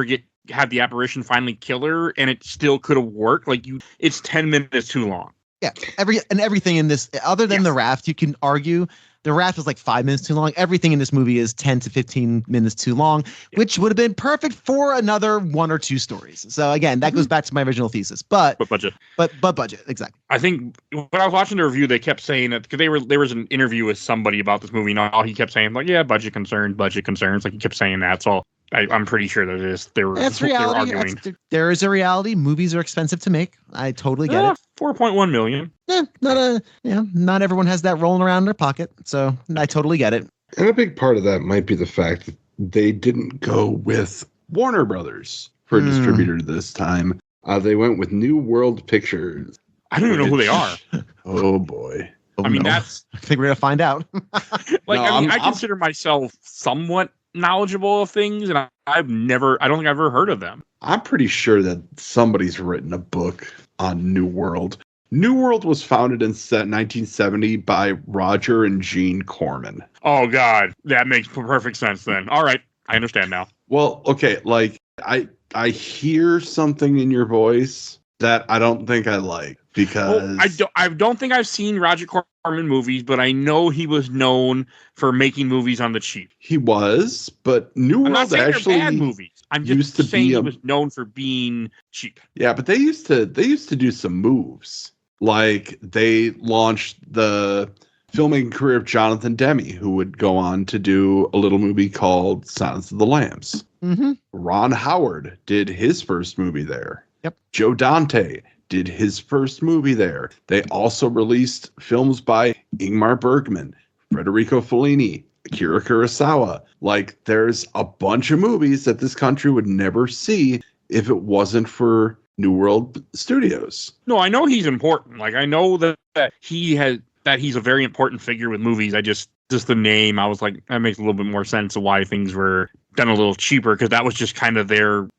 [SPEAKER 2] the apparition finally kill her, and it still could have worked. Like it's 10 minutes too long.
[SPEAKER 4] Yeah, everything in this, other than The Raft, you can argue The Raft is like 5 minutes too long. Everything in this movie is 10 to 15 minutes too long, which would have been perfect for another one or two stories. So again, that goes back to my original thesis. But budget. But budget, exactly.
[SPEAKER 2] I think when I was watching the review, they kept saying that because there was an interview with somebody about this movie, and all he kept saying, like, yeah, budget concerns. Like, he kept saying that. So I'm pretty sure that
[SPEAKER 4] that's reality. There is a reality. Movies are expensive to make. I totally get it.
[SPEAKER 2] 4.1 million.
[SPEAKER 4] Not everyone has that rolling around in their pocket. So I totally get it.
[SPEAKER 3] And a big part of that might be the fact that they didn't go with Warner Brothers for a distributor this time. They went with New World Pictures.
[SPEAKER 2] I don't even know who they are.
[SPEAKER 3] Oh boy.
[SPEAKER 2] I mean,
[SPEAKER 4] I think we're gonna find out.
[SPEAKER 2] I consider myself somewhat knowledgeable of things, and I don't think I've ever heard of them.
[SPEAKER 3] I'm pretty sure that somebody's written a book on New World. New World was founded in 1970 by Roger and Gene Corman.
[SPEAKER 2] Oh God, that makes perfect sense then. All right, I understand now.
[SPEAKER 3] Well, okay, like I hear something in your voice that I don't think I like because
[SPEAKER 2] I don't think I've seen Roger Corman movies, but I know he was known for making movies on the cheap.
[SPEAKER 3] He was, but New World actually
[SPEAKER 2] bad movies. I'm just saying he was known for being cheap.
[SPEAKER 3] Yeah, but they used to do some moves. Like they launched the filmmaking career of Jonathan Demme, who would go on to do a little movie called Silence of the Lambs.
[SPEAKER 4] Mm-hmm.
[SPEAKER 3] Ron Howard did his first movie there.
[SPEAKER 4] Yep.
[SPEAKER 3] Joe Dante did his first movie there. They also released films by Ingmar Bergman, Federico Fellini, Akira Kurosawa. Like, there's a bunch of movies that this country would never see if it wasn't for New World Studios.
[SPEAKER 2] No, I know he's important. Like, I know that he's a very important figure with movies. I just the name, I was like, that makes a little bit more sense of why things were done a little cheaper, because that was just kind of their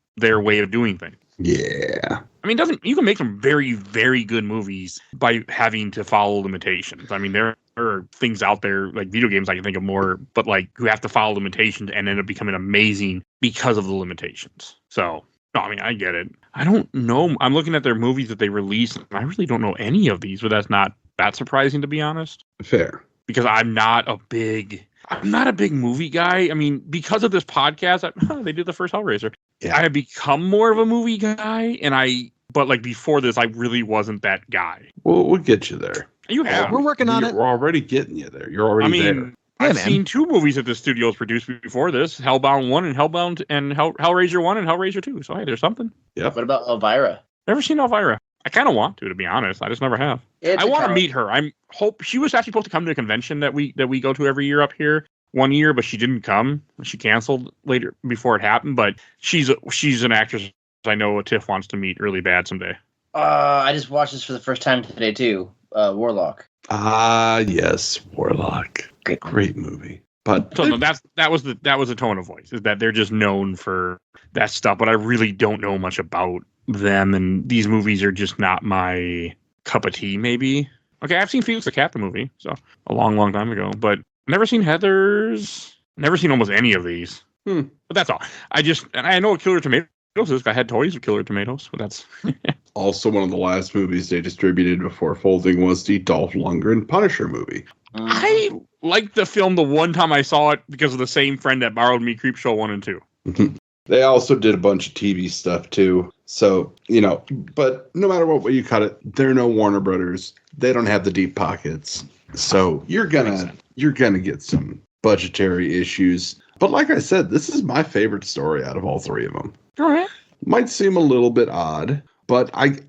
[SPEAKER 2] way of doing things.
[SPEAKER 3] Yeah.
[SPEAKER 2] I mean, you can make some very, very good movies by having to follow limitations. I mean, there are things out there, like video games I can think of more, but like who have to follow limitations and end up becoming amazing because of the limitations. So, no, I mean, I get it. I don't know. I'm looking at their movies that they released, and I really don't know any of these, but that's not that surprising, to be honest.
[SPEAKER 3] Fair.
[SPEAKER 2] Because I'm not a big movie guy. I mean, because of this podcast, they did the first Hellraiser. Yeah. I have become more of a movie guy, but like before this, I really wasn't that guy.
[SPEAKER 3] Well, we'll get you there.
[SPEAKER 2] You have.
[SPEAKER 4] We're working on it.
[SPEAKER 3] We're already getting you there. You're already there.
[SPEAKER 2] I've seen two movies that the studios produced before this: Hellbound 1 and Hellraiser 1 and Hellraiser 2. So hey, there's something.
[SPEAKER 3] Yeah.
[SPEAKER 5] What about Elvira?
[SPEAKER 2] Never seen Elvira. I kind of want to be honest. I just never have. I want to meet her. She was actually supposed to come to a convention that we go to every year up here. One year, but she didn't come. She canceled later before it happened. But she's an actress I know Tiff wants to meet really bad someday.
[SPEAKER 5] I just watched this for the first time today too. Warlock.
[SPEAKER 3] Yes, Warlock. Great movie. But
[SPEAKER 2] So no, that was the tone of voice, is that they're just known for that stuff, but I really don't know much about them, and these movies are just not my cup of tea, maybe. Okay, I've seen Felix the Cat, the movie, so a long, long time ago, but never seen Heathers, never seen almost any of these. But that's all. And I know what Killer Tomatoes is. I had toys with Killer Tomatoes, but that's...
[SPEAKER 3] Also, one of the last movies they distributed before folding was the Dolph Lundgren Punisher movie.
[SPEAKER 2] I liked the film the one time I saw it because of the same friend that borrowed me Creepshow 1 and 2.
[SPEAKER 3] They also did a bunch of TV stuff too. So, but no matter what way you cut it, they're no Warner Brothers. They don't have the deep pockets. So you're gonna get some budgetary issues. But like I said, this is my favorite story out of all three of them.
[SPEAKER 2] All right.
[SPEAKER 3] Might seem a little bit odd, but I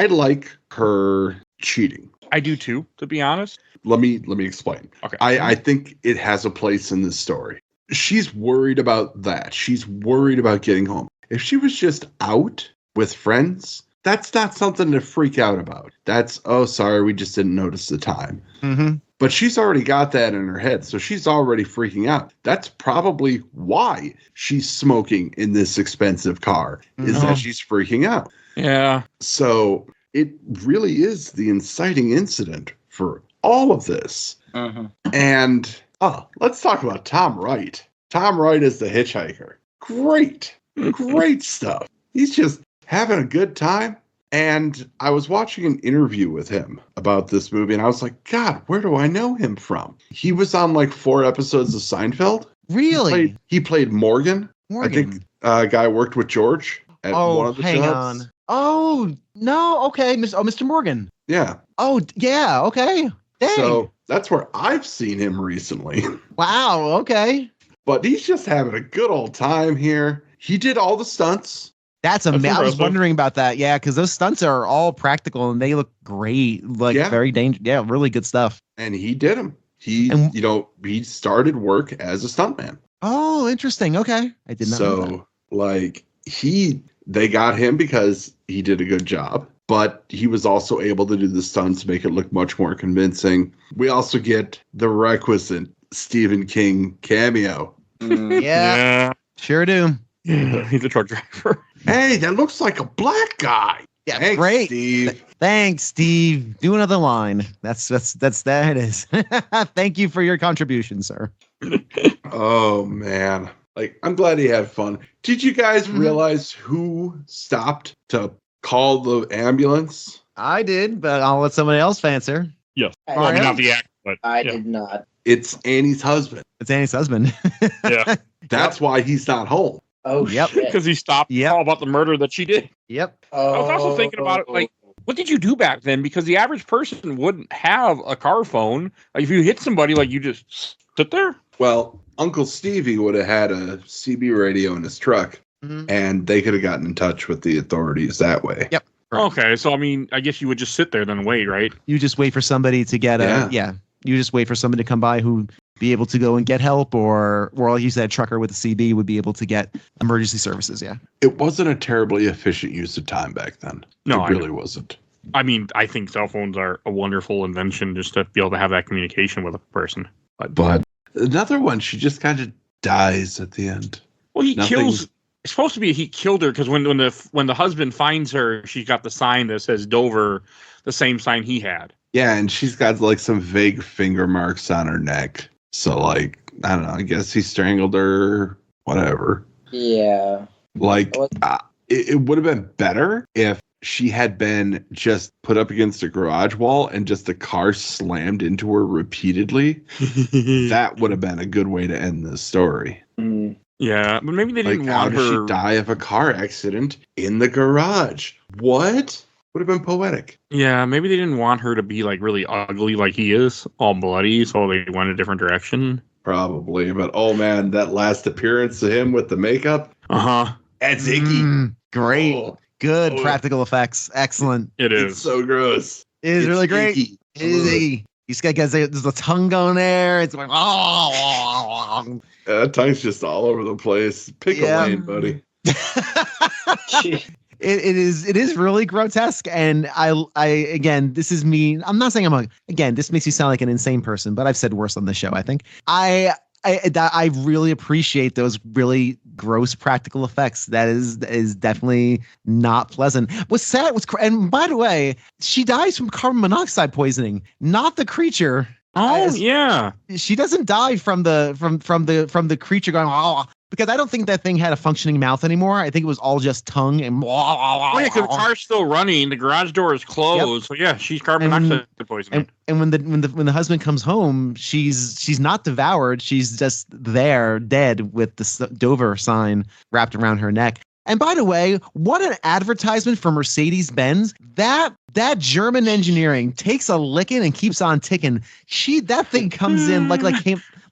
[SPEAKER 3] like her cheating.
[SPEAKER 2] I do too, to be honest.
[SPEAKER 3] Let me explain.
[SPEAKER 2] Okay.
[SPEAKER 3] I think it has a place in this story. She's worried about that. She's worried about getting home. If she was just out with friends, that's not something to freak out about. That's, oh, sorry, we just didn't notice the time.
[SPEAKER 4] Mm-hmm.
[SPEAKER 3] But she's already got that in her head, so she's already freaking out. That's probably why she's smoking in this expensive car, is that she's freaking out.
[SPEAKER 2] Yeah.
[SPEAKER 3] So it really is the inciting incident for all of this. And let's talk about Tom Wright. Tom Wright is the hitchhiker. Great stuff. He's just having a good time. And I was watching an interview with him about this movie, and I was like, God, where do I know him from? He was on like 4 episodes of Seinfeld.
[SPEAKER 4] Really?
[SPEAKER 3] He played Morgan. I think a guy worked with George at one of the
[SPEAKER 4] hang
[SPEAKER 3] jobs.
[SPEAKER 4] on. Oh, no. Okay. Mr. Morgan.
[SPEAKER 3] Yeah.
[SPEAKER 4] Oh, yeah. Okay. Dang.
[SPEAKER 3] So that's where I've seen him recently.
[SPEAKER 4] Wow. Okay.
[SPEAKER 3] But he's just having a good old time here. He did all the stunts.
[SPEAKER 4] That's amazing. I was
[SPEAKER 2] impressive.
[SPEAKER 4] wondering about that. Yeah, because those stunts are all practical and they look great. Like very dangerous. Yeah, really good stuff.
[SPEAKER 3] And he did them. He started work as a stuntman.
[SPEAKER 4] Oh, interesting. Okay. I did not know that.
[SPEAKER 3] They got him because he did a good job, but he was also able to do the stunts, make it look much more convincing. We also get the requisite Stephen King cameo.
[SPEAKER 4] Yeah. Sure do.
[SPEAKER 2] Yeah, he's a truck driver.
[SPEAKER 3] Hey, that looks like a black guy.
[SPEAKER 4] Yeah,
[SPEAKER 3] Thanks,
[SPEAKER 4] great.
[SPEAKER 3] Steve.
[SPEAKER 4] Thanks, Steve. Do another line. That's that it is. Thank you for your contribution, sir.
[SPEAKER 3] Oh man. Like, I'm glad he had fun. Did you guys realize who stopped to call the ambulance?
[SPEAKER 4] I did, but I'll let somebody else answer.
[SPEAKER 2] Yes.
[SPEAKER 5] I
[SPEAKER 2] Well, I mean,
[SPEAKER 5] did.
[SPEAKER 2] not the act, but
[SPEAKER 5] I did not.
[SPEAKER 3] It's Annie's husband.
[SPEAKER 4] It's Annie's husband.
[SPEAKER 2] yeah,
[SPEAKER 3] That's why he's not home.
[SPEAKER 5] Oh,
[SPEAKER 4] Yep.
[SPEAKER 5] shit.
[SPEAKER 2] because he stopped all about the murder that she did.
[SPEAKER 4] Yep.
[SPEAKER 2] I was also thinking about it, like, what did you do back then? Because the average person wouldn't have a car phone. Like, if you hit somebody, like, you just sit there.
[SPEAKER 3] Well, Uncle Stevie would have had a CB radio in his truck, and they could have gotten in touch with the authorities that way.
[SPEAKER 4] Yep. Right.
[SPEAKER 2] Okay, so I mean, I guess you would just sit there then wait, right?
[SPEAKER 4] You just wait for somebody to get you just wait for somebody to come by who be able to go and get help, or like you said, a trucker with a CB would be able to get emergency services. Yeah.
[SPEAKER 3] It wasn't a terribly efficient use of time back then.
[SPEAKER 2] No,
[SPEAKER 3] it really wasn't.
[SPEAKER 2] I mean, I think cell phones are a wonderful invention just to be able to have that communication with a person.
[SPEAKER 3] But another one, she just kind of dies at the end.
[SPEAKER 2] Well, kills. It's supposed to be he killed her because when the husband finds her, she's got the sign that says Dover, the same sign he had.
[SPEAKER 3] Yeah, and she's got like some vague finger marks on her neck. So like, I don't know. I guess he strangled her. Whatever.
[SPEAKER 5] Yeah.
[SPEAKER 3] Like, it would have been better if she had been just put up against a garage wall and just the car slammed into her repeatedly. That would have been a good way to end this story.
[SPEAKER 2] Yeah, but maybe they didn't
[SPEAKER 3] how
[SPEAKER 2] want
[SPEAKER 3] did
[SPEAKER 2] her.
[SPEAKER 3] she die of a car accident in the garage? What? Would have been poetic.
[SPEAKER 2] Yeah, maybe they didn't want her to be like really ugly like he is, all bloody, so they went a different direction.
[SPEAKER 3] Probably, but oh man, that last appearance of him with the makeup. That's icky.
[SPEAKER 4] Great.
[SPEAKER 3] Oh.
[SPEAKER 4] Good practical effects. Excellent.
[SPEAKER 2] It is.
[SPEAKER 3] It's so gross.
[SPEAKER 4] It is really great.
[SPEAKER 3] Icky.
[SPEAKER 4] It is icky. He's got there's a tongue going there. It's like
[SPEAKER 3] That tongue's just all over the place. Pick a lane, buddy.
[SPEAKER 4] It is really grotesque, and I again, this is me. I'm not saying again, this makes you sound like an insane person, but I've said worse on the show. I think I really appreciate those really gross practical effects. That is definitely not pleasant. What's sad and by the way, she dies from carbon monoxide poisoning, not the creature.
[SPEAKER 2] Oh yeah,
[SPEAKER 4] she doesn't die from the creature going because I don't think that thing had a functioning mouth anymore. I think it was all just tongue and.
[SPEAKER 2] Oh yeah, because the car's still running, the garage door is closed. Yep. So yeah, she's carbon monoxide poisoning.
[SPEAKER 4] And when the husband comes home, she's not devoured. She's just there, dead, with the Dover sign wrapped around her neck. And by the way, what an advertisement for Mercedes-Benz. That German engineering takes a licking and keeps on ticking. That thing comes in like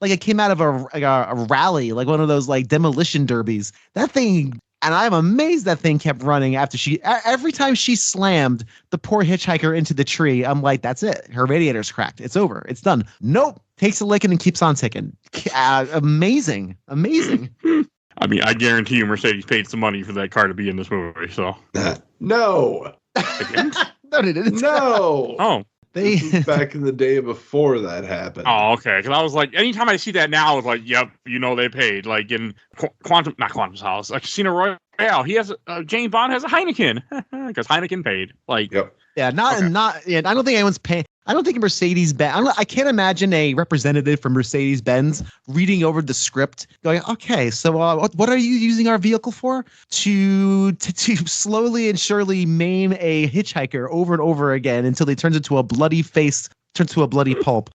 [SPEAKER 4] it came out of a rally, like one of those like demolition derbies. That thing, and I'm amazed that thing kept running after every time she slammed the poor hitchhiker into the tree. I'm like, that's it. Her radiator's cracked. It's over. It's done. Nope. Takes a licking and keeps on ticking. Amazing.
[SPEAKER 2] I mean, I guarantee you Mercedes paid some money for that car to be in this movie, so.
[SPEAKER 3] No.
[SPEAKER 4] No, they didn't.
[SPEAKER 3] No.
[SPEAKER 2] Oh.
[SPEAKER 3] This was back in the day before that happened.
[SPEAKER 2] Oh, okay. Because I was like, anytime I see that now, I was like, yep, they paid. Like in not Quantum's House, Casino Royale, he has James Bond has a Heineken because Heineken paid. Like,
[SPEAKER 3] yep.
[SPEAKER 4] Yeah, I don't think anyone's paying. I don't think Mercedes-Benz. I can't imagine a representative from Mercedes-Benz reading over the script, going, "Okay, so what are you using our vehicle for? To slowly and surely maim a hitchhiker over and over again until he turns into a bloody pulp.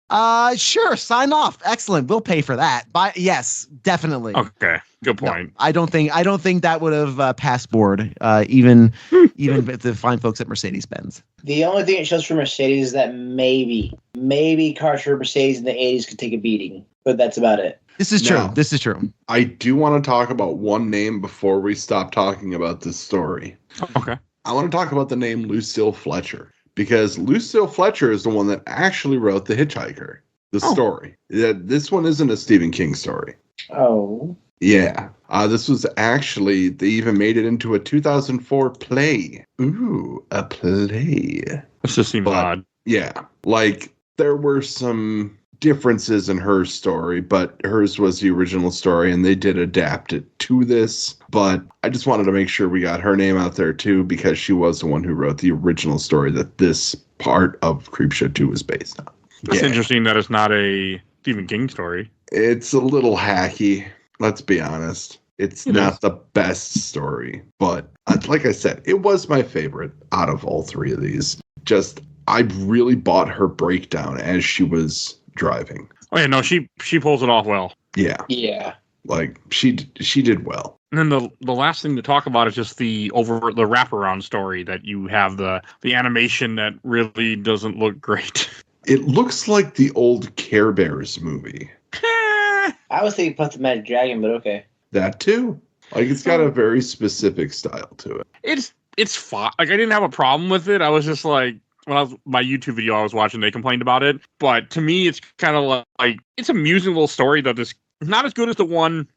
[SPEAKER 4] Sure, sign off. Excellent. We'll pay for that. Yes, definitely.
[SPEAKER 2] Okay, good point.
[SPEAKER 4] No, I don't think that would have passed board, even with the fine folks at Mercedes-Benz.
[SPEAKER 5] The only thing it shows for Mercedes is that maybe cars for Mercedes in the 80s could take a beating, but that's about it.
[SPEAKER 4] This is true. This is true.
[SPEAKER 3] I do want to talk about one name before we stop talking about this story.
[SPEAKER 2] Okay.
[SPEAKER 3] I want to talk about the name Lucille Fletcher. Because Lucille Fletcher is the one that actually wrote The Hitchhiker, the story. This one isn't a Stephen King story.
[SPEAKER 5] Oh.
[SPEAKER 3] Yeah. This was actually, they even made it into a 2004 play. Ooh, a play.
[SPEAKER 2] This just seems odd.
[SPEAKER 3] Yeah. Like, there were some differences in her story, but hers was the original story, and they did adapt it to this. But I just wanted to make sure we got her name out there, too, because she was the one who wrote the original story that this part of CreepShow 2 was based on.
[SPEAKER 2] It's interesting that it's not a Stephen King story.
[SPEAKER 3] It's a little hacky, let's be honest. It's not the best story, but like I said, it was my favorite out of all three of these. Just, I really bought her breakdown as she was driving.
[SPEAKER 2] Oh yeah, no, she pulls it off well.
[SPEAKER 5] Yeah.
[SPEAKER 3] Like she did well.
[SPEAKER 2] And then the last thing to talk about is just the wraparound story that you have the animation that really doesn't look great.
[SPEAKER 3] It looks like the old Care Bears movie.
[SPEAKER 5] I was thinking Puff the Magic Dragon, but okay.
[SPEAKER 3] That too. Like it's got a very specific style to it.
[SPEAKER 2] It's fine. Like I didn't have a problem with it. I was just like, my YouTube video I was watching, they complained about it. But to me, it's kind of like it's a amusing little story that is not as good as the one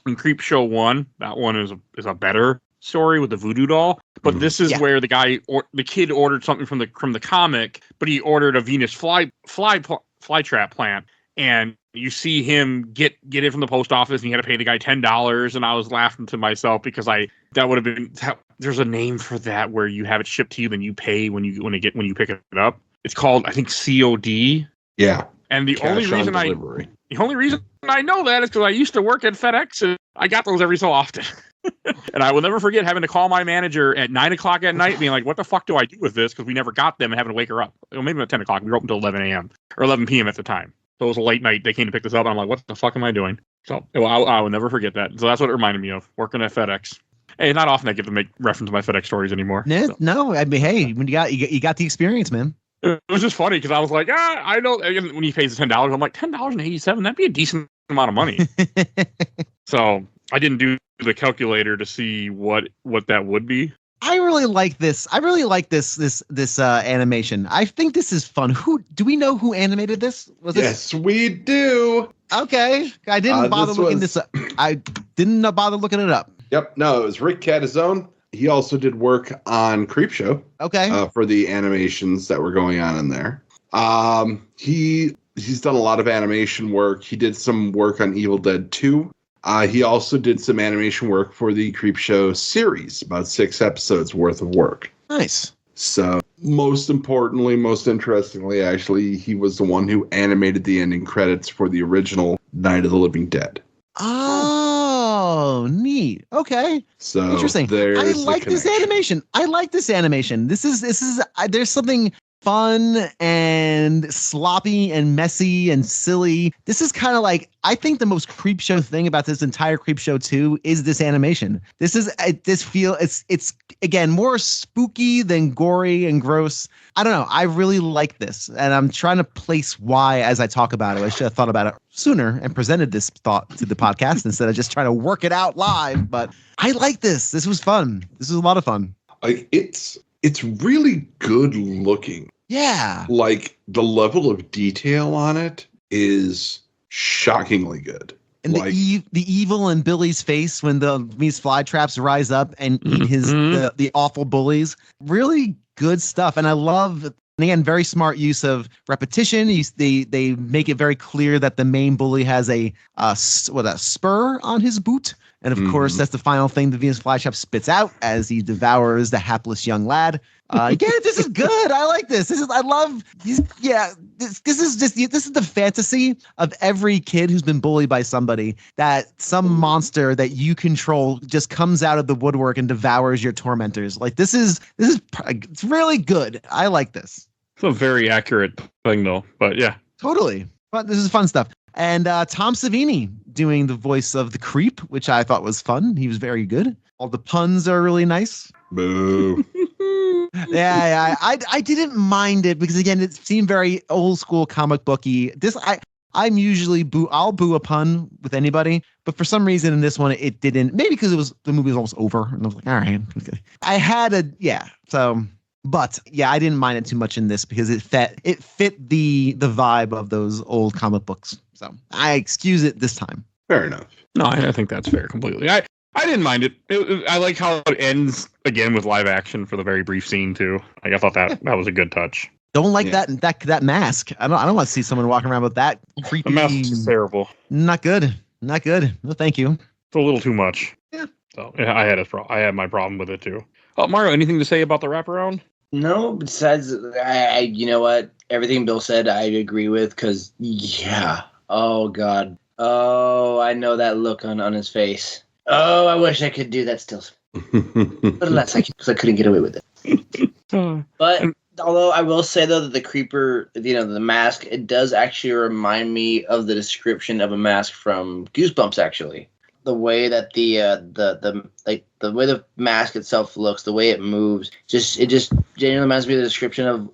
[SPEAKER 2] in CreepShow 1. That one is a better story with the voodoo doll. But this is where the kid ordered something from the comic, but he ordered a Venus flytrap plant, and you see him get it from the post office, and he had to pay the guy $10. And I was laughing to myself because that would have been. There's a name for that where you have it shipped to you, then you pay when you pick it up. It's called, I think, COD.
[SPEAKER 3] Yeah.
[SPEAKER 2] And the only reason I know that is because I used to work at FedEx, and I got those every so often. And I will never forget having to call my manager at 9:00 at night, being like, "What the fuck do I do with this?" Because we never got them, and having to wake her up. Well, maybe at 10 o'clock. We were open until 11 a.m. or 11 p.m. at the time. So it was a late night. They came to pick this up, and I'm like, "What the fuck am I doing?" So I will never forget that. So that's what it reminded me of, working at FedEx. Hey, not often I get to make reference to my FedEx stories anymore.
[SPEAKER 4] No, I mean, hey, when you got the experience, man.
[SPEAKER 2] It was just funny because I was like, I know. And when he pays the $10, I'm like, $10.87. That'd be a decent amount of money. So I didn't do the calculator to see what that would be.
[SPEAKER 4] I really like this. I really like this animation. I think this is fun. Do we know who animated this?
[SPEAKER 3] Yes, we do.
[SPEAKER 4] Okay, I didn't bother looking this up. I didn't bother looking it up.
[SPEAKER 3] Yep, no, it was Rick Catazone. He also did work on CreepShow
[SPEAKER 4] Okay.
[SPEAKER 3] for the animations that were going on in there. He's done a lot of animation work. He did some work on Evil Dead 2. He also did some animation work for the CreepShow series, about 6 episodes worth of work.
[SPEAKER 4] Nice.
[SPEAKER 3] So most importantly, most interestingly, actually, he was the one who animated the ending credits for the original Night of the Living Dead.
[SPEAKER 4] Oh, neat. Okay.
[SPEAKER 3] So
[SPEAKER 4] Interesting. I like this animation. This is there's something fun and sloppy and messy and silly. This is kind of like, I think the most CreepShow thing about this entire CreepShow 2 is this animation. It's again more spooky than gory and gross. I don't know. I really like this, and I'm trying to place why as I talk about it. I should have thought about it sooner and presented this thought to the podcast instead of just trying to work it out live. But I like this. This was fun. This was a lot of fun.
[SPEAKER 3] Like it's really good looking.
[SPEAKER 4] Yeah.
[SPEAKER 3] Like the level of detail on it is shockingly good.
[SPEAKER 4] And
[SPEAKER 3] like,
[SPEAKER 4] the evil in Billy's face when these fly traps rise up and eat the awful bullies. Really good stuff. And I love, and again, very smart use of repetition. They make it very clear that the main bully has a spur on his boot. And of course, that's the final thing the Venus flytrap spits out as he devours the hapless young lad. Again, this is good. I like this. This is the fantasy of every kid who's been bullied by somebody, that some monster that you control just comes out of the woodwork and devours your tormentors. Like it's really good. I like this.
[SPEAKER 2] It's a very accurate thing, though. But yeah,
[SPEAKER 4] totally. But this is fun stuff. And Tom Savini doing the voice of the creep, which I thought was fun. He was very good. All the puns are really nice.
[SPEAKER 3] Boo.
[SPEAKER 4] Yeah, I didn't mind it because again, it seemed very old school comic booky. I'm usually I'll boo a pun with anybody, but for some reason in this one it didn't. Maybe because the movie was almost over, and I was like, all right, okay. But I didn't mind it too much in this because it fit the vibe of those old comic books. So I excuse it this time.
[SPEAKER 3] Fair enough.
[SPEAKER 2] No, I think that's fair completely. I didn't mind it. I like how it ends again with live action for the very brief scene too. Like, I thought that was a good touch.
[SPEAKER 4] Don't like that mask. I don't want to see someone walking around with that creepy.
[SPEAKER 2] The mask is terrible.
[SPEAKER 4] Not good. No, thank you.
[SPEAKER 2] It's a little too much.
[SPEAKER 4] Yeah.
[SPEAKER 2] So I had my problem with it too. Mario, anything to say about the wraparound?
[SPEAKER 5] No, besides, you know what? Everything Bill said, I agree with. Because oh god, oh, I know that look on his face. Oh, I wish I could do that still. But alas, I couldn't get away with it. But although I will say though that the creeper, the mask, it does actually remind me of the description of a mask from Goosebumps. Actually, the way that the way the mask itself looks, the way it moves, it just genuinely reminds me of the description of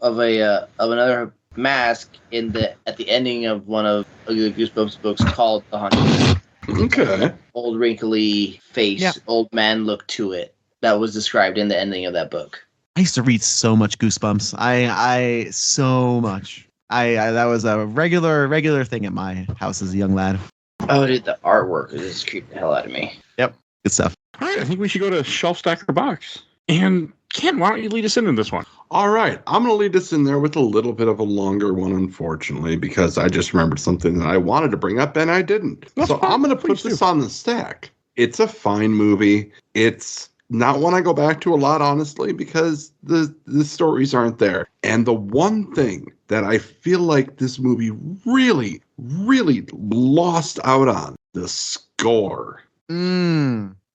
[SPEAKER 5] another mask at the ending of one of the Goosebumps books called The Haunted.
[SPEAKER 3] Okay.
[SPEAKER 5] Old wrinkly face, old man look to it. That was described in the ending of that book.
[SPEAKER 4] I used to read so much Goosebumps. I so much. That was a regular thing at my house as a young lad.
[SPEAKER 5] Oh, dude, the artwork just creeped the hell out of me.
[SPEAKER 4] Yep, good stuff.
[SPEAKER 2] All right, I think we should go to Shelf Stacker Box. And Ken, why don't you lead us into this one?
[SPEAKER 3] All right, I'm going to lead us in there with a little bit of a longer one, unfortunately, because I just remembered something that I wanted to bring up and I didn't.
[SPEAKER 2] That's
[SPEAKER 3] so
[SPEAKER 2] fine.
[SPEAKER 3] I'm going to put this on the stack. It's a fine movie. It's not one I go back to a lot, honestly, because the stories aren't there. And the one thing that I feel like this movie really, really lost out on, the score.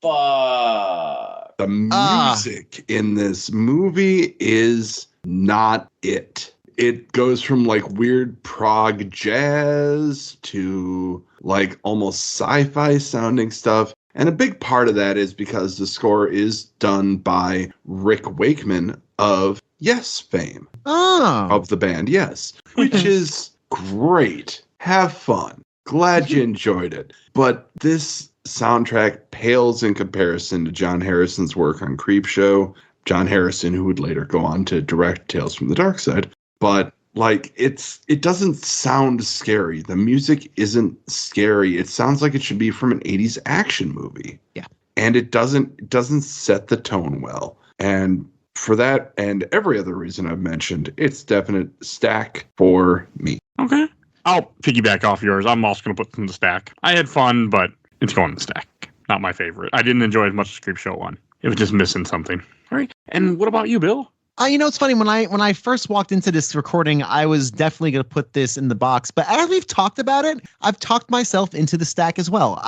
[SPEAKER 5] Fuck.
[SPEAKER 3] The music in this movie is not it. It goes from like weird prog jazz to like almost sci-fi sounding stuff. And a big part of that is because the score is done by Rick Wakeman of Yes fame. Of the band Yes, which is great. Have fun. Glad you enjoyed it. But this soundtrack pales in comparison to John Harrison's work on CreepShow. John Harrison, who would later go on to direct Tales from the Dark Side. But like it doesn't sound scary. The music isn't scary. It sounds like it should be from an 80s action movie.
[SPEAKER 4] Yeah.
[SPEAKER 3] and it doesn't set the tone well. And for that and every other reason I've mentioned, it's definite stack for me.
[SPEAKER 2] Okay. I'll piggyback off yours. I'm also going to put it in the stack. I had fun, but it's going in the stack. Not my favorite. I didn't enjoy it as much as CreepShow 1. It was just missing something. All right. And what about you, Bill?
[SPEAKER 4] It's funny. When I first walked into this recording, I was definitely going to put this in the box. But as we've talked about it, I've talked myself into the stack as well.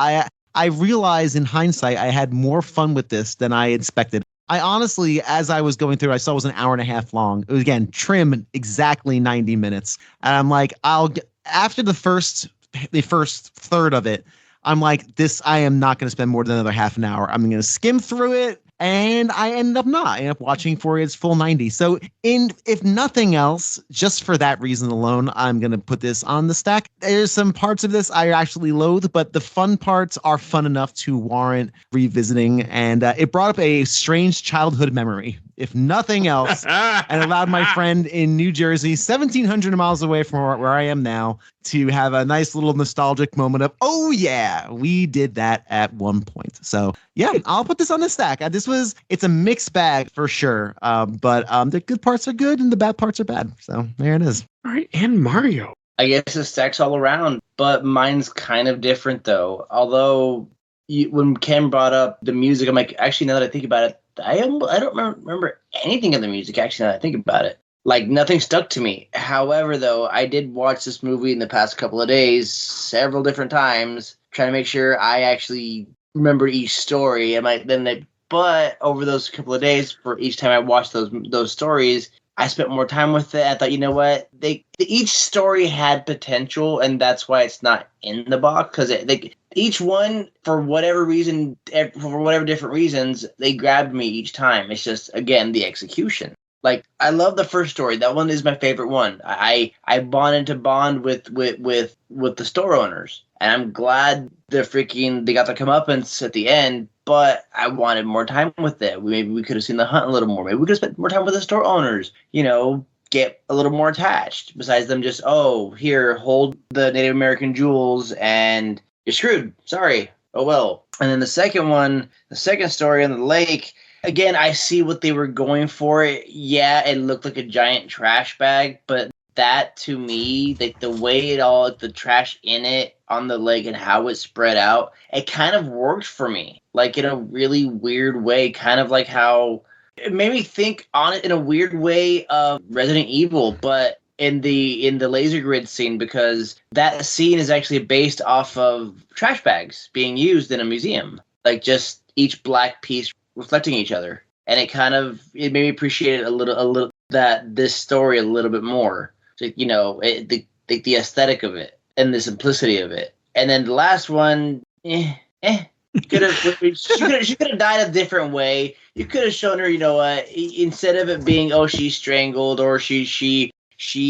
[SPEAKER 4] I realized in hindsight, I had more fun with this than I expected. I honestly, as I was going through, I saw it was an hour and a half long. It was, again, trim exactly 90 minutes. And I'm like, after the first third of it, I'm like, I am not going to spend more than another half an hour. I'm going to skim through it. And I ended up not. I ended up watching for its full 90. So if nothing else, just for that reason alone, I'm going to put this on the stack. There's some parts of this I actually loathe, but the fun parts are fun enough to warrant revisiting. And it brought up a strange childhood memory, if nothing else, and allowed my friend in New Jersey, 1,700 miles away from where I am now, to have a nice little nostalgic moment of, oh yeah, we did that at one point. So yeah, I'll put this on the stack. It's a mixed bag for sure. But the good parts are good and the bad parts are bad. So there it is.
[SPEAKER 2] All right. And Mario.
[SPEAKER 5] I guess the stack's all around, but mine's kind of different though. Although when Ken brought up the music, I'm like, actually, now that I think about it, I don't remember anything of the music, actually, now that I think about it. Like, nothing stuck to me. However, though, I did watch this movie in the past couple of days, several different times, trying to make sure I actually remember each story. But over those couple of days, for each time I watched those stories, I spent more time with it. I thought, you know what? Each story had potential, and that's why it's not in the box, because each one, for whatever reason, for whatever different reasons, they grabbed me each time. It's just, again, the execution. Like, I love the first story. That one is my favorite one. I bonded to bond with the store owners, and I'm glad they got their comeuppance at the end. But I wanted more time with it. Maybe we could have seen the hunt a little more. Maybe we could have spent more time with the store owners. Get a little more attached. Besides them just, oh, here, hold the Native American jewels, and you're screwed. Sorry. Oh well. And then the second story on the lake. Again, I see what they were going for. Yeah, it looked like a giant trash bag, but that to me, like the way the trash in it on the lake and how it spread out, it kind of worked for me. Like in a really weird way, kind of like how it made me think on it in a weird way of Resident Evil, but in the laser grid scene, because that scene is actually based off of trash bags being used in a museum. Like just each black piece reflecting each other, and it made me appreciate it a little that this story a little bit more. So, the aesthetic of it and the simplicity of it. And then the last one, she could have died a different way. You could have shown her, instead of it being, oh, she's strangled or she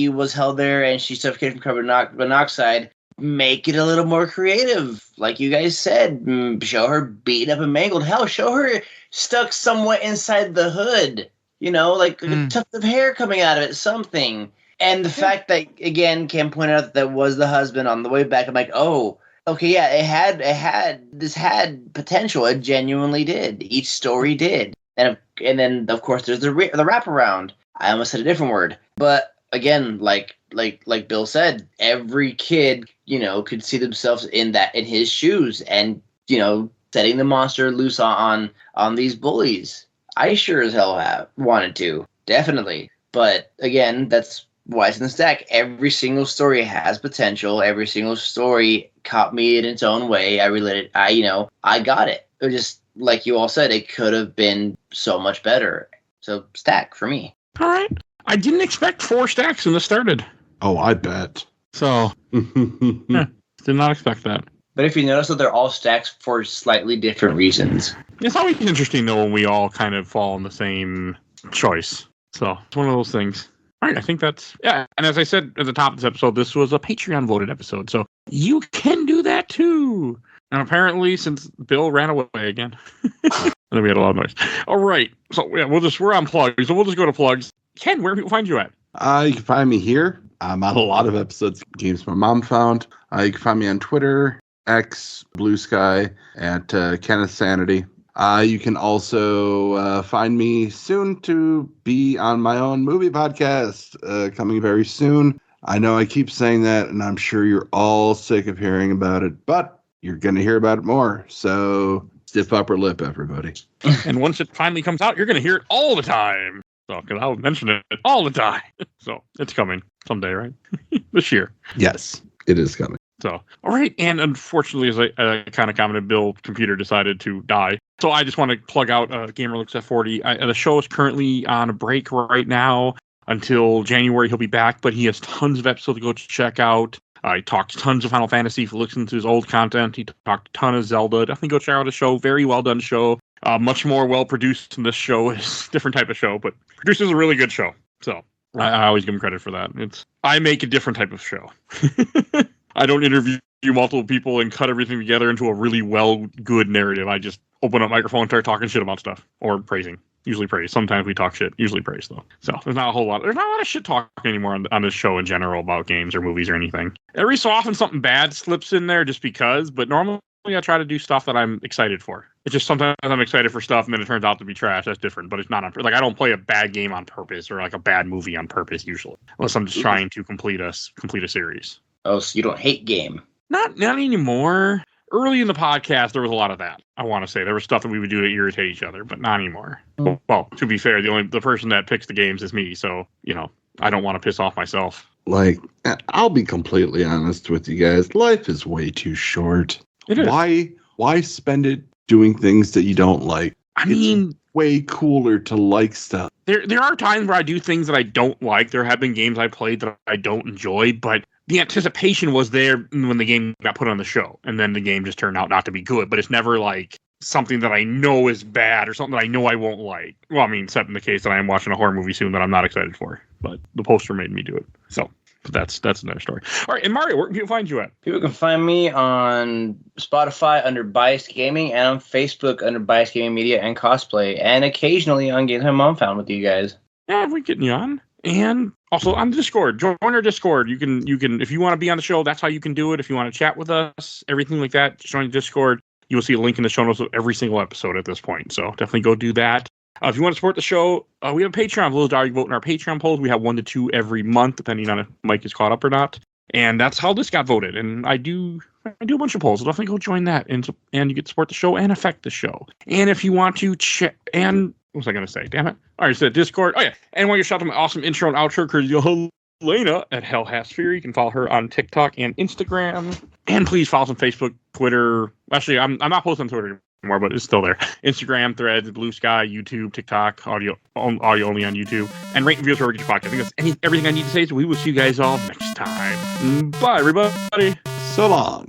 [SPEAKER 5] was held there and she suffocated from carbon monoxide. Make it a little more creative, like you guys said. Show her beaten up and mangled. Hell, show her stuck somewhat inside the hood. Like a tuft of hair coming out of it, something. And the fact that, again, Cam pointed out that was the husband on the way back. I'm like, oh, okay, yeah, this had potential. It genuinely did. Each story did. And then of course there's the wraparound. I almost said a different word, but again, like Bill said, every kid, could see themselves in his shoes, and setting the monster loose on these bullies. I sure as hell wanted to, definitely. But again, that's why it's in the stack. Every single story has potential. Every single story caught me in its own way. I related. I got it. It was just like you all said. It could have been so much better. So stack for me.
[SPEAKER 2] All right. I didn't expect 4 stacks when this started.
[SPEAKER 3] Oh, I bet.
[SPEAKER 2] So, yeah, did not expect that.
[SPEAKER 5] But if you notice that they're all stacks for slightly different reasons.
[SPEAKER 2] It's always interesting, though, when we all kind of fall in the same choice. So, it's one of those things. All right, I think that's... Yeah, and as I said at the top of this episode, this was a Patreon-voted episode, so you can do that, too. And apparently, since Bill ran away again, and then we had a lot of noise. All right, so yeah, we're on plugs, so we'll just go to plugs. Ken, where do people find you at?
[SPEAKER 3] You can find me here. I'm on a lot of episodes of Games My Mom Found. You can find me on Twitter, X, Blue Sky, at Kenneth Sanity. You can also find me soon to be on my own movie podcast coming very soon. I know I keep saying that, and I'm sure you're all sick of hearing about it, but you're going to hear about it more. So stiff upper lip, everybody.
[SPEAKER 2] And once it finally comes out, you're going to hear it all the time. So, because I'll mention it all the time. So it's coming someday, right? This year.
[SPEAKER 3] Yes, it is coming.
[SPEAKER 2] So, all right. And unfortunately, as I kind of commented, Bill's computer decided to die. So I just want to plug out Gamer Looks at 40. The show is currently on a break right now until January. He'll be back, but he has tons of episodes to go check out. He talks tons of Final Fantasy. If you listen to his old content, he talked a ton of Zelda. Definitely go check out his show. Very well done show. Much more well produced than this show is. Different type of show, but produces a really good show. So I always give him credit for that. I make a different type of show. I don't interview multiple people and cut everything together into a really good narrative. I just open up microphone and start talking shit about stuff or praising. Usually praise. Sometimes we talk shit. Usually praise though. So there's not a lot of shit talk anymore on this show in general about games or movies or anything. Every so often something bad slips in there just because, but normally I try to do stuff that I'm excited for. It's just sometimes I'm excited for stuff and then it turns out to be trash. That's different, but it's not on like I don't play a bad game on purpose or like a bad movie on purpose usually, unless I'm just trying to complete a series.
[SPEAKER 5] Oh, so you don't hate game?
[SPEAKER 2] Not anymore. Early in the podcast, there was a lot of that. I want to say there was stuff that we would do to irritate each other, but not anymore. Well, to be fair, the person that picks the games is me, so I don't want to piss off myself.
[SPEAKER 3] Like, I'll be completely honest with you guys. Life is way too short.
[SPEAKER 2] It is.
[SPEAKER 3] Why spend it doing things that you don't like?
[SPEAKER 2] I mean,
[SPEAKER 3] it's way cooler to like stuff.
[SPEAKER 2] There are times where I do things that I don't like. There have been games I played that I don't enjoy, but the anticipation was there when the game got put on the show, and then the game just turned out not to be good. But it's never like something that I know is bad or something that I know I won't like. Well, I mean, except in the case that I am watching a horror movie soon that I'm not excited for, but the poster made me do it. So, but that's another story. All right, and Mario, where can people find you at?
[SPEAKER 5] People can find me on Spotify under Biased Gaming and on Facebook under Biased Gaming Media and Cosplay, and occasionally on Game Time Mom Found with you guys.
[SPEAKER 2] Yeah, we're getting you on. And also on Discord, join our Discord. You can, if you want to be on the show, that's how you can do it. If you want to chat with us, everything like that, just join the Discord. You will see a link in the show notes of every single episode at this point. So definitely go do that. If you want to support the show, we have a Patreon. For those that already vote in our Patreon polls, we have 1 to 2 every month, depending on if Mike is caught up or not. And that's how this got voted. And I do a bunch of polls. So definitely go join that, and you get to support the show and affect the show. And if you want to and what was I going to say? Damn it. All right, so Discord. Oh, yeah. And while you're shouting my awesome intro and outro, because Helena at Hell Has Fear. You can follow her on TikTok and Instagram. And please follow us on Facebook, Twitter. Actually, I'm not posting on Twitter anymore, but it's still there. Instagram, Threads, Blue Sky, YouTube, TikTok, audio only on YouTube. And rate and reviews wherever you get your podcast. I think that's everything I need to say, so we will see you guys all next time. Bye, everybody.
[SPEAKER 3] So long.